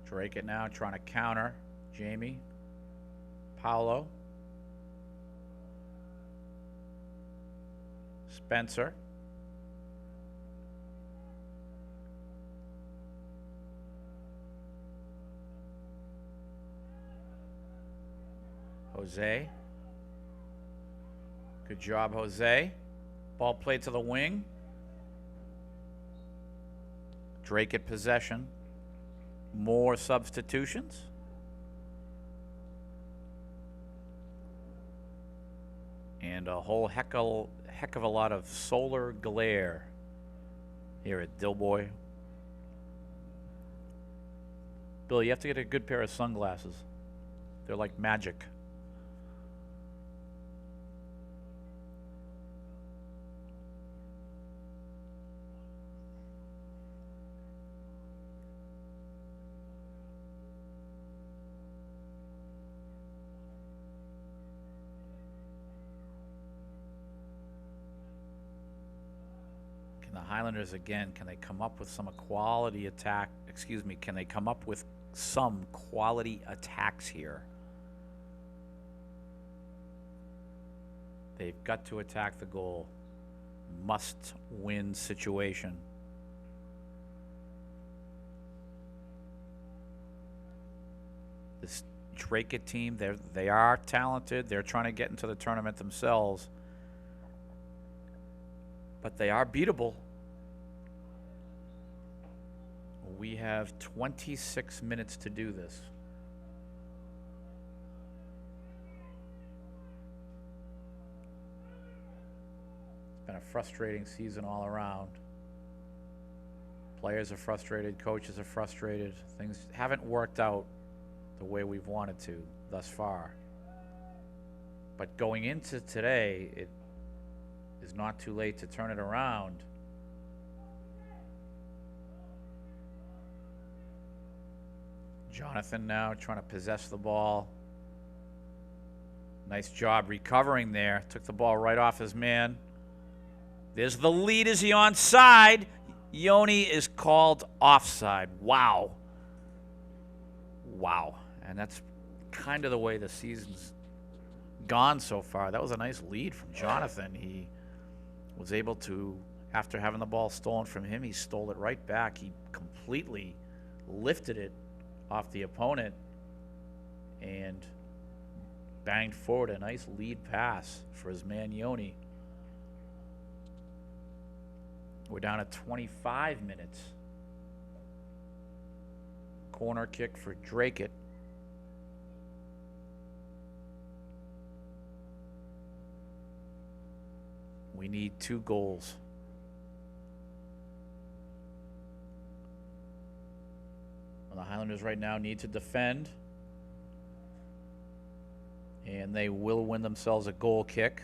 Dracut now trying to counter. Jamie, Paolo, Spencer, Jose. Good job, Jose. Ball played to the wing. Dracut possession. More substitutions. And a whole heck of a lot of solar glare here at Dilboy. Bill, you have to get a good pair of sunglasses. They're like magic. Highlanders again, can they come up with some quality attack? Excuse me, can they come up with some quality attacks here? They've got to attack the goal. Must win situation. This Dracut team, they are talented. They're trying to get into the tournament themselves, but they are beatable. We have 26 minutes to do this. It's been a frustrating season all around. Players are frustrated, coaches are frustrated. Things haven't worked out the way we've wanted to thus far. But going into today, it is not too late to turn it around. Jonathan now trying to possess the ball. Nice job recovering there. Took the ball right off his man. There's the lead. Is he onside? Yoni is called offside. Wow. Wow. And that's kind of the way the season's gone so far. That was a nice lead from Jonathan. He was able to, after having the ball stolen from him, he stole it right back. He completely lifted it off the opponent and banged forward a nice lead pass for his man Yoni. We're down at 25 minutes. Corner kick for Dracut. We need 2 goals. Well, the Highlanders right now need to defend. And they will win themselves a goal kick.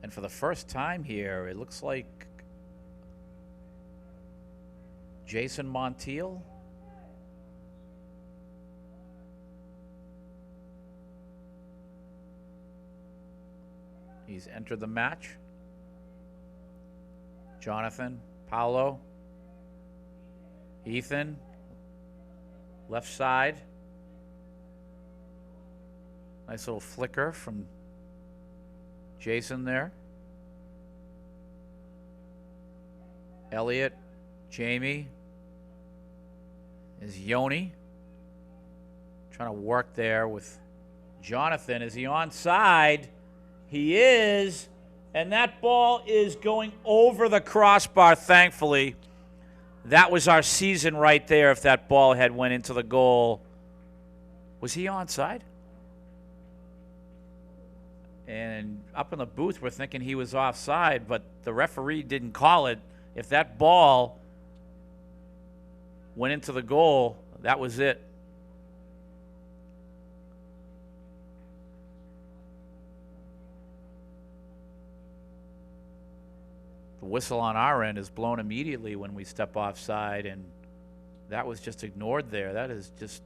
And for the first time here, it looks like Jason Montiel. He's entered the match. Jonathan, Paolo, Ethan, left side. Nice little flicker from Jason there. Elliot, Jamie, is Yoni. Trying to work there with Jonathan. Is he onside? He is. And that ball is going over the crossbar, thankfully. That was our season right there if that ball had went into the goal. Was he onside? And up in the booth, we're thinking he was offside, but the referee didn't call it. If that ball went into the goal, that was it. The whistle on our end is blown immediately when we step offside, and that was just ignored there. That is just,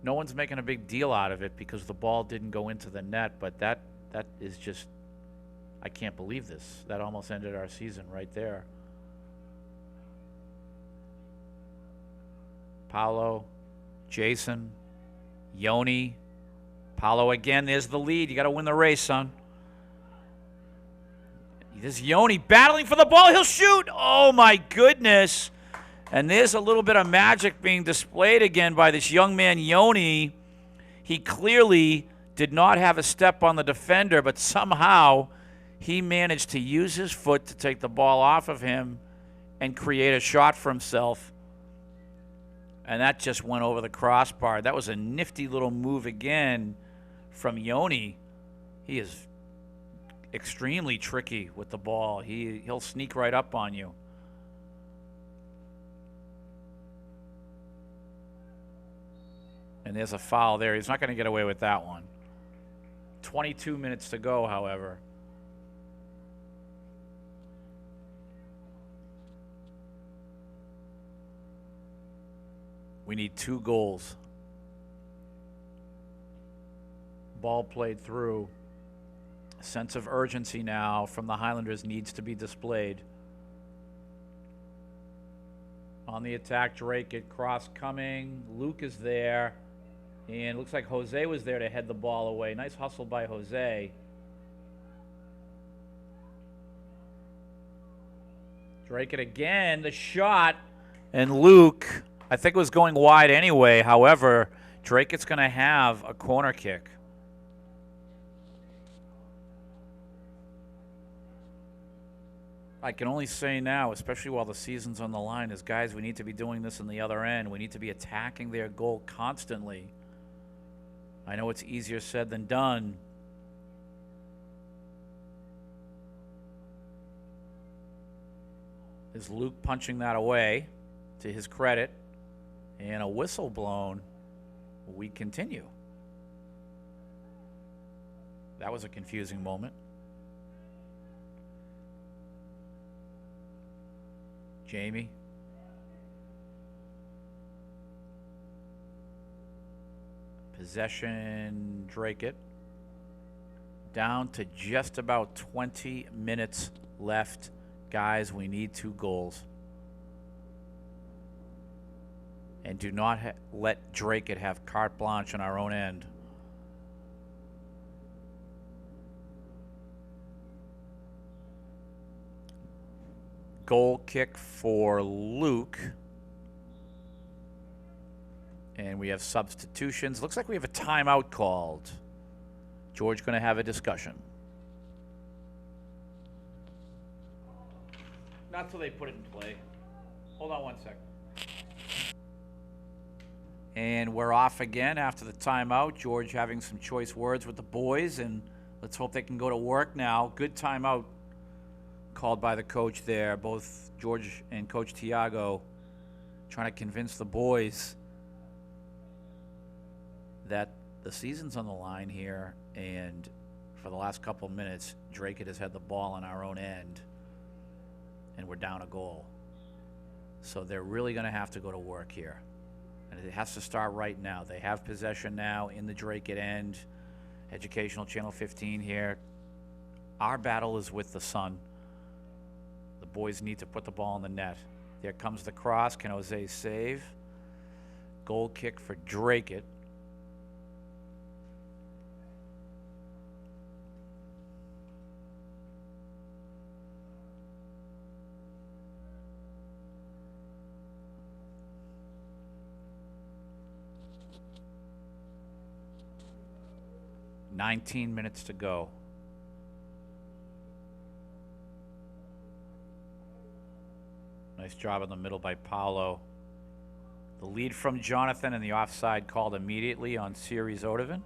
no one's making a big deal out of it because the ball didn't go into the net, but that is just, I can't believe this. That almost ended our season right there. Paolo, Jason, Yoni, Paolo again. There's the lead. You got to win the race, son. There's Yoni battling for the ball. He'll shoot. Oh, my goodness. And there's a little bit of magic being displayed again by this young man, Yoni. He clearly did not have a step on the defender, but somehow he managed to use his foot to take the ball off of him and create a shot for himself. And that just went over the crossbar. That was a nifty little move again from Yoni. He is extremely tricky with the ball. He'll sneak right up on you. And there's a foul there. He's not going to get away with that one. 22 minutes to go, however. We need 2 goals. Ball played through. A sense of urgency now from the Highlanders needs to be displayed. On the attack, Dracut, cross coming. Luke is there. And it looks like Jose was there to head the ball away. Nice hustle by Jose. Dracut again, the shot. And Luke, I think it was going wide anyway. However, Dracut's going to have a corner kick. I can only say now, especially while the season's on the line, is guys, we need to be doing this on the other end. We need to be attacking their goal constantly. I know it's easier said than done. Is Luke punching that away to his credit? And a whistle blown. We continue. That was a confusing moment. Jamie. Possession, Dracut. Down to just about 20 minutes left. Guys, we need 2 goals. And do not let Dracut have carte blanche on our own end. Goal kick for Luke. And we have substitutions. Looks like we have a timeout called. George going to have a discussion. Not till they put it in play. Hold on 1 second. And we're off again after the timeout. George having some choice words with the boys, and let's hope they can go to work now. Good timeout called by the coach there. Both George and Coach Tiago trying to convince the boys that the season's on the line here, and for the last couple of minutes, Dracut has had the ball on our own end, and we're down a goal. So they're really going to have to go to work here. And it has to start right now. They have possession now in the Dracut end. Educational Channel 15 here. Our battle is with the sun. The boys need to put the ball in the net. There comes the cross. Can Jose save? Goal kick for Dracut. "19 minutes to go." Nice job in the middle by Paolo. The lead from Jonathan and the offside called immediately on Series Odovan.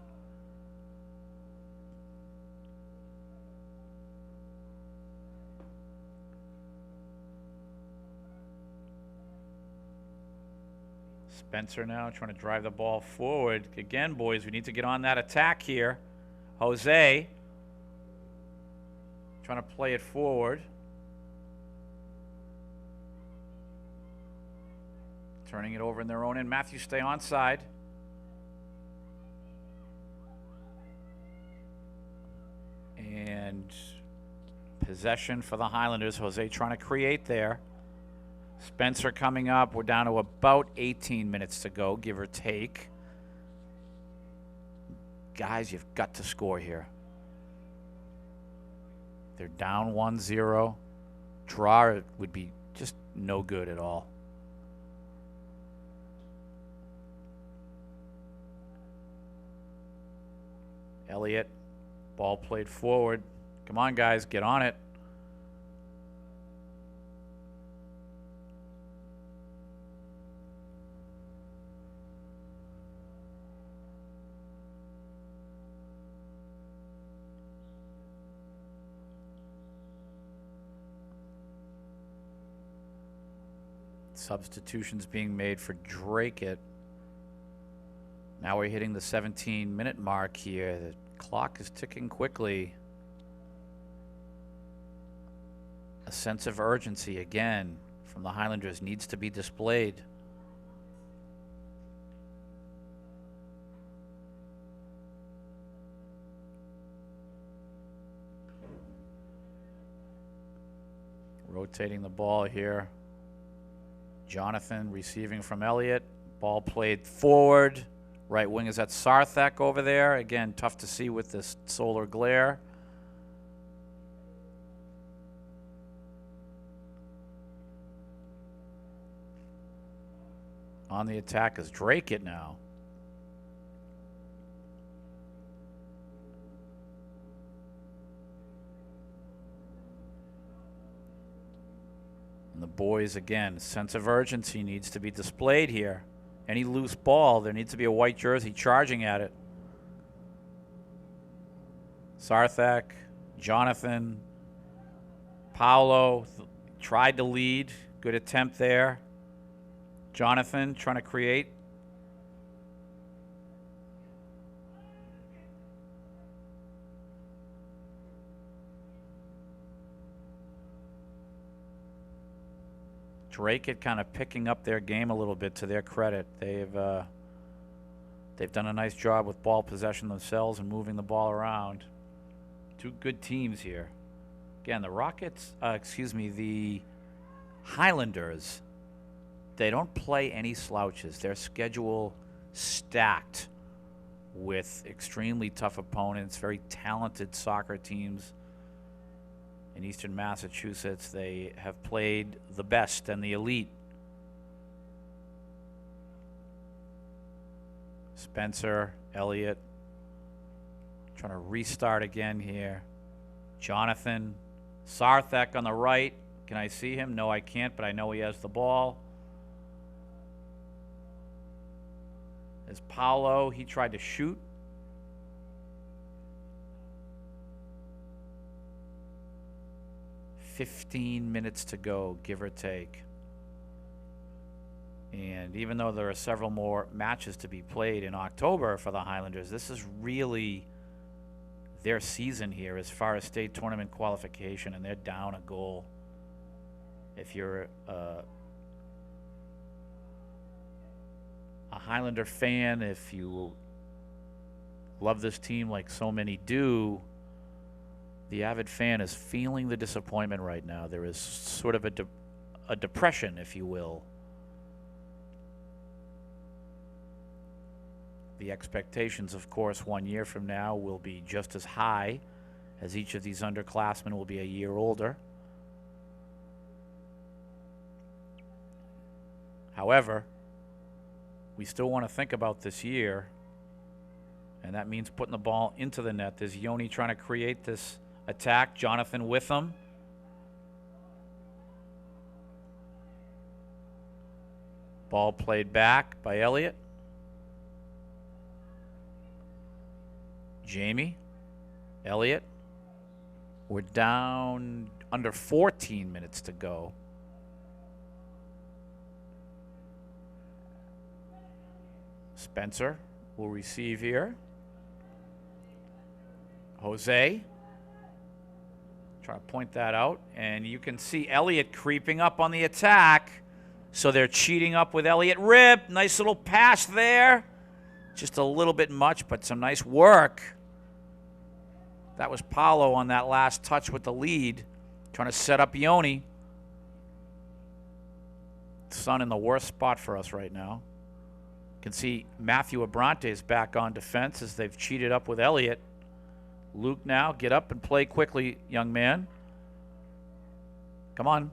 Spencer now trying to drive the ball forward. Again, boys, we need to get on that attack here. Jose trying to play it forward. Turning it over in their own end. Matthew, stay onside. And possession for the Highlanders. Jose trying to create there. Spencer coming up. We're down to about 18 minutes to go, give or take. Guys, you've got to score here. They're down 1-0. Draw would be just no good at all. Elliott, ball played forward. Come on, guys, get on it. Substitutions being made for Dracut. Now we're hitting the 17-minute mark here. The clock is ticking quickly. A sense of urgency again from the Highlanders needs to be displayed. Rotating the ball here. Jonathan receiving from Elliott. Ball played forward. Right wing is at Sarthak over there. Again, tough to see with this solar glare. On the attack is Dracut now. And the boys, again, sense of urgency needs to be displayed here. Any loose ball, there needs to be a white jersey charging at it. Sarthak, Jonathan, Paolo tried to lead. Good attempt there. Jonathan trying to create. Dracut kind of picking up their game a little bit, to their credit. They've done a nice job with ball possession themselves and moving the ball around. Two good teams here. Again, the Highlanders, they don't play any slouches. Their schedule stacked with extremely tough opponents, very talented soccer teams. In Eastern Massachusetts, they have played the best and the elite. Spencer, Elliott, Trying to restart again here. Jonathan Sarthak on the right. Can I see him? No, I can't, but I know he has the ball. There's Paolo. He tried to shoot. "15 minutes to go, give or take." And even though there are several more matches to be played in October for the Highlanders, this is really their season here as far as state tournament qualification, and they're down a goal. If you're a Highlander fan, if you love this team like so many do, the avid fan is feeling the disappointment right now. There is sort of a depression, if you will. The expectations, of course, 1 year from now will be just as high, as each of these underclassmen will be a year older. However, we still want to think about this year, and that means putting the ball into the net. There's Yoni trying to create this attack. Jonathan with him. Ball played back by Elliott. Jamie, Elliott. We're down under 14 minutes to go. Spencer will receive here. Jose. Trying to point that out. And you can see Elliott creeping up on the attack. So they're cheating up with Elliott. Rip. Nice little pass there. Just a little bit much, but some nice work. That was Paolo on that last touch with the lead. Trying to set up Yoni. Son in the worst spot for us right now. You can see Matthew Abrante is back on defense as they've cheated up with Elliott. Luke now, get up and play quickly, young man. Come on.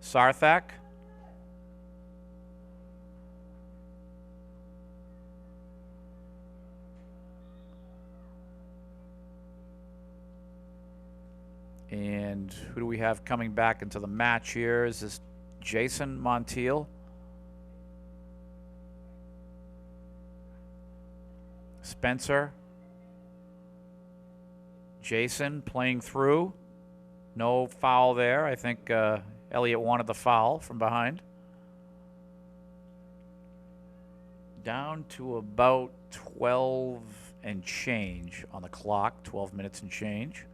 Sarthak. And who do we have coming back into the match here? Is this Jason Montiel? Spencer. Jason playing through. No foul there. I think Elliott wanted the foul from behind. Down to about 12 and change on the clock. 12 minutes and change.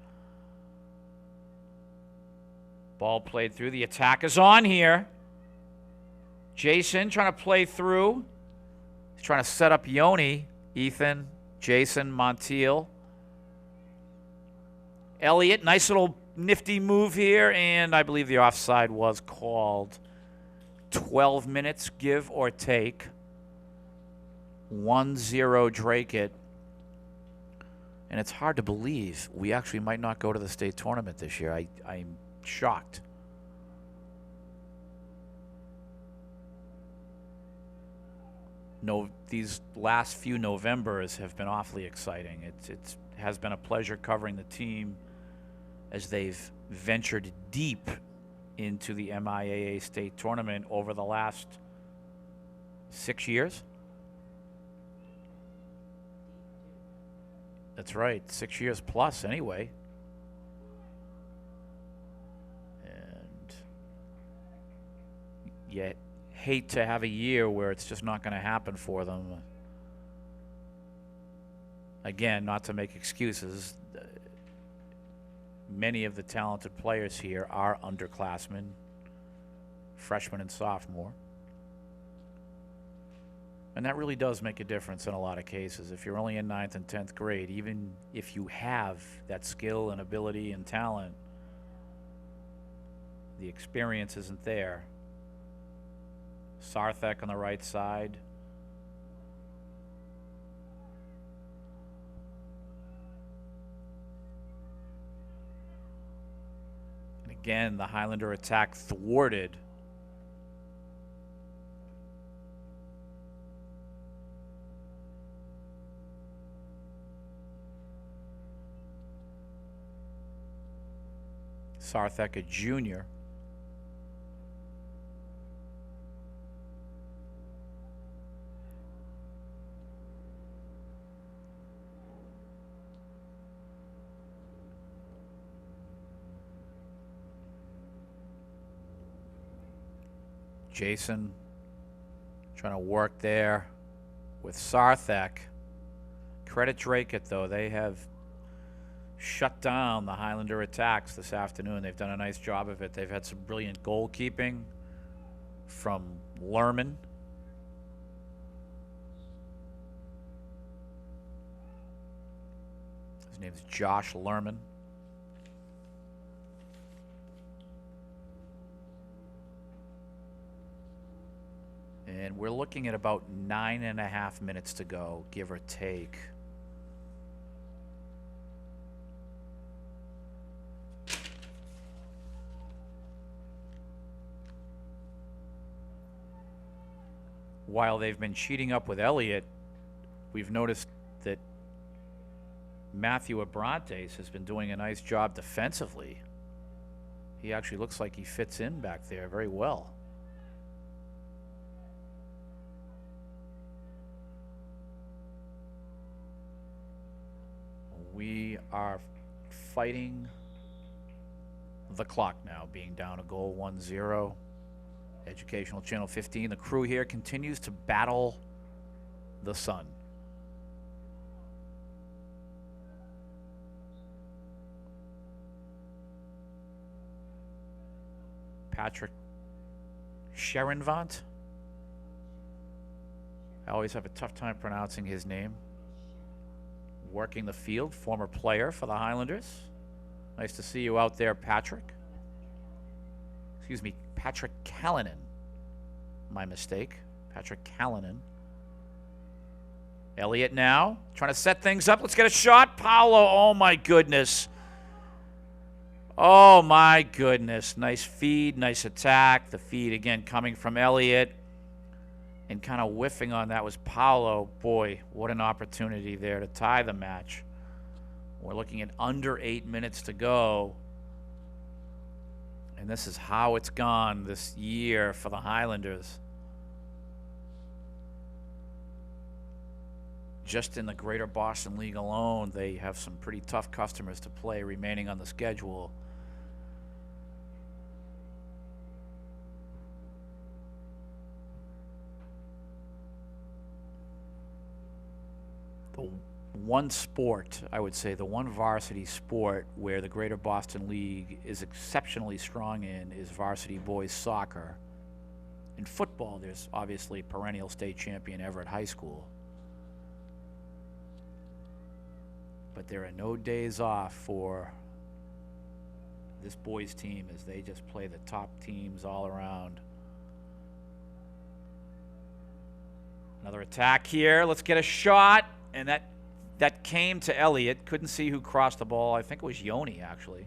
Ball played through. The attack is on here. Jason trying to play through. He's trying to set up Yoni. Ethan, Jason, Montiel. Elliott, nice little nifty move here, and I believe the offside was called. 12 minutes, give or take. 1-0 Dracut. And it's hard to believe we actually might not go to the state tournament this year. I'm shocked. No, these last few Novembers have been awfully exciting. It has been a pleasure covering the team as they've ventured deep into the MIAA state tournament over the last 6 years. That's right, 6 years plus anyway. And yet hate to have a year where it's just not going to happen for them. Again, not to make excuses, many of the talented players here are underclassmen, freshmen and sophomore. And that really does make a difference in a lot of cases. If you're only in 9th and 10th grade, even if you have that skill and ability and talent, the experience isn't there. Sarthak on the right side. And again, the Highlander attack thwarted. Sarthek, a junior. Jason trying to work there with Sarthek. Credit Dracut, though. They have shut down the Highlander attacks this afternoon. They've done a nice job of it. They've had some brilliant goalkeeping from Lerman. His name's Josh Lerman. And we're looking at about 9.5 minutes to go, give or take. While they've been cheating up with Elliott, we've noticed that Matthew Abrantes has been doing a nice job defensively. He actually looks like he fits in back there very well. We are fighting the clock now, being down a goal 1-0. Educational Channel 15. The crew here continues to battle the sun. Patrick Sherenvant. I always have a tough time pronouncing his name. Working the field, former player for the Highlanders. Nice to see you out there, Patrick. Excuse me, Patrick Callanan. My mistake. Patrick Callanan. Elliott now, trying to set things up. Let's get a shot. Paolo, oh my goodness. Oh my goodness. Nice feed, nice attack. The feed again coming from Elliott. And kind of whiffing on that was Paolo. Boy, what an opportunity there to tie the match. We're looking at under 8 minutes to go. And this is how it's gone this year for the Highlanders. Just in the Greater Boston League alone, they have some pretty tough customers to play remaining on the schedule. The one sport, I would say, the one varsity sport where the Greater Boston League is exceptionally strong in is varsity boys soccer. In football, there's obviously perennial state champion Everett High School. But there are no days off for this boys team as they just play the top teams all around. Another attack here. Let's get a shot. And that came to Elliott. Couldn't see who crossed the ball. I think it was Yoni, actually.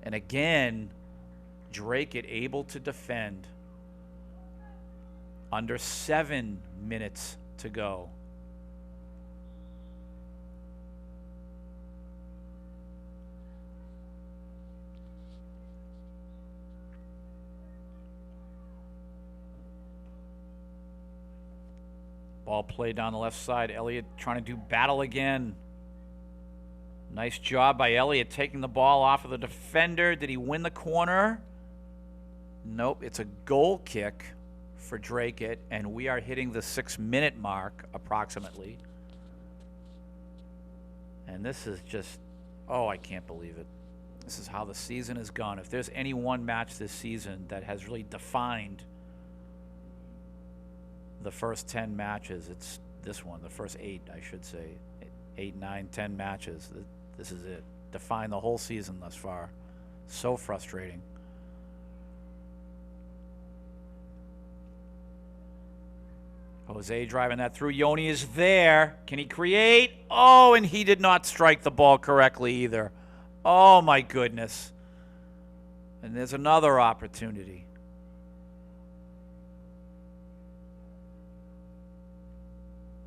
And again, Dracut able to defend. Under 7 minutes to go. Ball played down the left side. Elliott trying to do battle again. Nice job by Elliott taking the ball off of the defender. Did he win the corner? Nope. It's a goal kick for Dracut, and we are hitting the 6-minute mark approximately. And this is just, oh, I can't believe it. This is how the season has gone. If there's any one match this season that has really defined the first 10 matches, it's this one. The first 8, I should say. 8, 9, 10 matches. This is it. Defined the whole season thus far. So frustrating. Jose driving that through. Yoni is there. Can he create? Oh, and he did not strike the ball correctly either. Oh, my goodness. And there's another opportunity.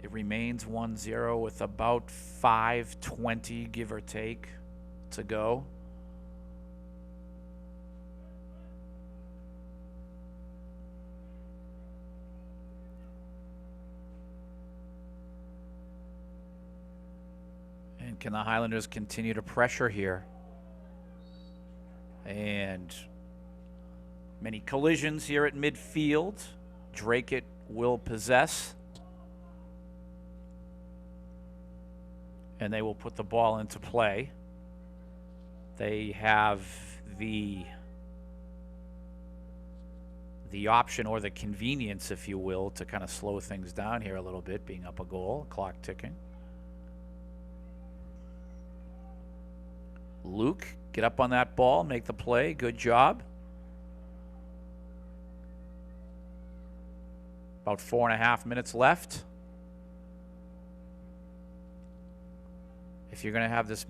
It remains 1-0 with about 5:20, give or take, to go. And can the Highlanders continue to pressure here? And many collisions here at midfield. Dracut will possess. And they will put the ball into play. They have the option or the convenience, if you will, to kind of slow things down here a little bit, being up a goal, clock ticking. Luke, get up on that ball, make the play. Good job. About 4.5 minutes left. If you're going to have this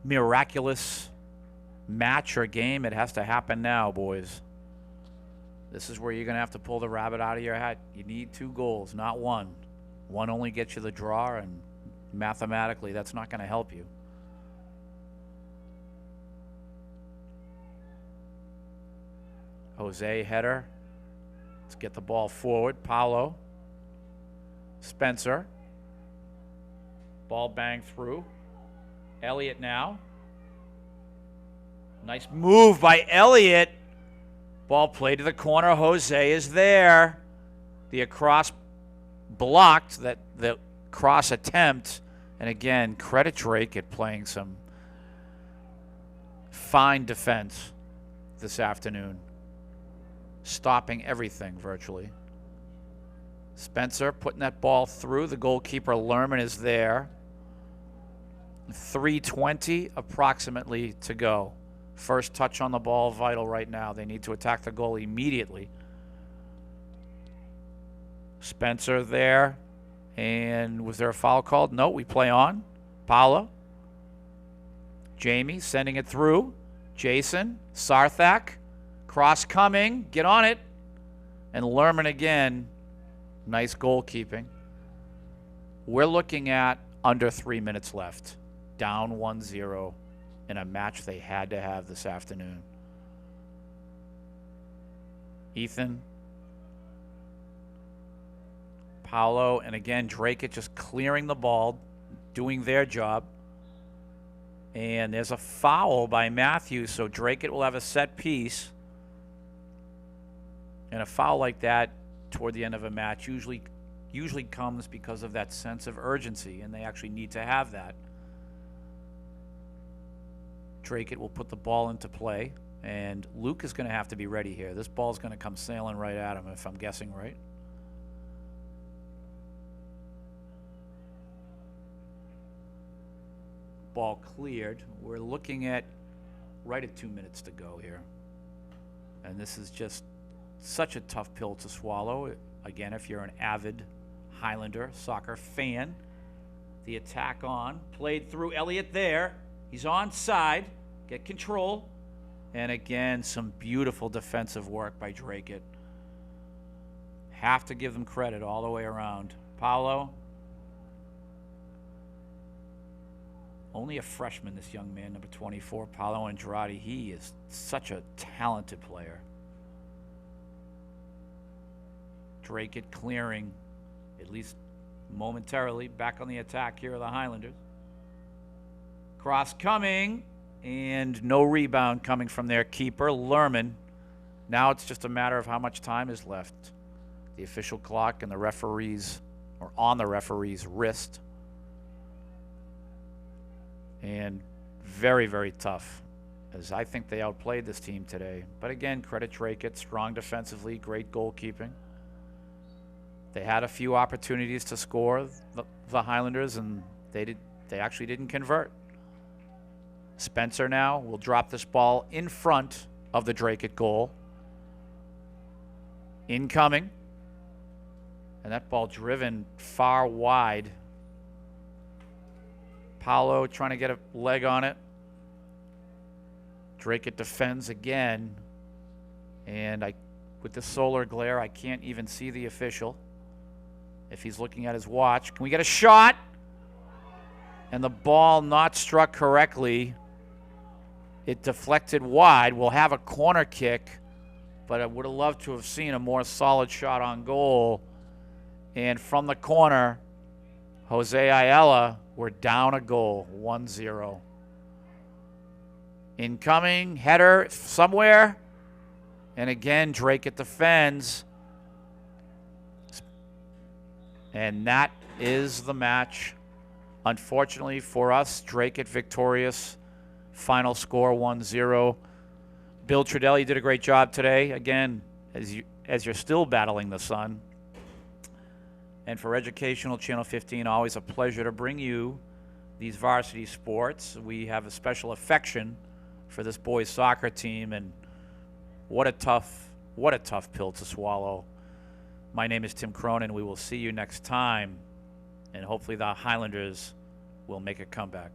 miraculous match or game, it has to happen now, boys. This is where you're going to have to pull the rabbit out of your hat. You need 2 goals, not 1. 1 only gets you the draw, and mathematically, that's not going to help you. Jose header. Let's get the ball forward. Paolo. Spencer. Ball banged through. Elliott now. Nice move by Elliott. Ball played to the corner. Jose is there. The across blocked, the cross attempt. And again, credit Dracut playing some fine defense this afternoon. Stopping everything virtually. Spencer putting that ball through. The goalkeeper, Lerman, is there. 3:20 approximately to go. First touch on the ball, vital right now. They need to attack the goal immediately. Spencer there. And was there a foul called? No, we play on. Paolo. Jamie sending it through. Jason. Sarthak. Cross coming. Get on it. And Lerman again. Nice goalkeeping. We're looking at under 3 minutes left. Down 1-0 in a match they had to have this afternoon. Ethan. Paolo. And again, Dracut just clearing the ball, doing their job. And there's a foul by Matthews, so Dracut will have a set piece. And a foul like that toward the end of a match usually comes because of that sense of urgency, and they actually need to have that. Dracut will put the ball into play, and Luke is going to have to be ready here. This ball is going to come sailing right at him, if I'm guessing right. Ball cleared. We're looking at right at 2 minutes to go here. And this is just such a tough pill to swallow. Again, if you're an avid Highlander soccer fan. The attack on. Played through Elliott there. He's onside. Get control. And again, some beautiful defensive work by Dracut. Have to give them credit all the way around. Paolo. Only a freshman, this young man, number 24, Paolo Andrade. He is such a talented player. Dracut clearing, at least momentarily, back on the attack here of the Highlanders. Cross coming, and no rebound coming from their keeper, Lerman. Now it's just a matter of how much time is left. The official clock and the referees, or on the referee's wrist. And very, very tough, as I think they outplayed this team today. But again, credit Dracut, strong defensively, great goalkeeping. They had a few opportunities to score, the Highlanders, and they actually didn't convert. Spencer now will drop this ball in front of the Dracut goal. Incoming. And that ball driven far wide. Paolo trying to get a leg on it. Dracut defends again. And with the solar glare, I can't even see the official if he's looking at his watch. Can we get a shot? And the ball not struck correctly. It deflected wide. We'll have a corner kick, but I would have loved to have seen a more solid shot on goal. And from the corner, Jose Ayala We're down a goal, 1-0. Incoming, header somewhere. And again, Dracut defends. And that is the match. Unfortunately for us, Dracut victorious. Final score 1-0. Bill Tredelli did a great job today. Again, as you're still battling the sun. And for Educational Channel 15, always a pleasure to bring you these varsity sports. We have a special affection for this boys soccer team, and what a tough pill to swallow. My name is Tim Cronin. We will see you next time, and hopefully the Highlanders will make a comeback.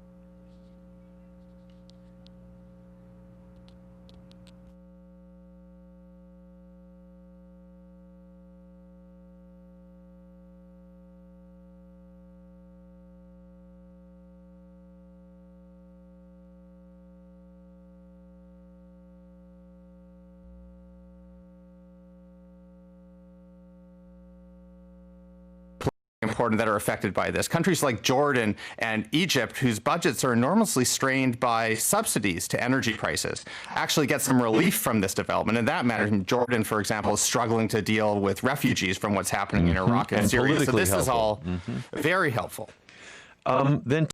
Important that are affected by this. Countries like Jordan and Egypt, whose budgets are enormously strained by subsidies to energy prices, actually get some relief from this development. And that matters. Jordan, for example, is struggling to deal with refugees from what's happening in Iraq and Syria. So this is all very helpful.
Then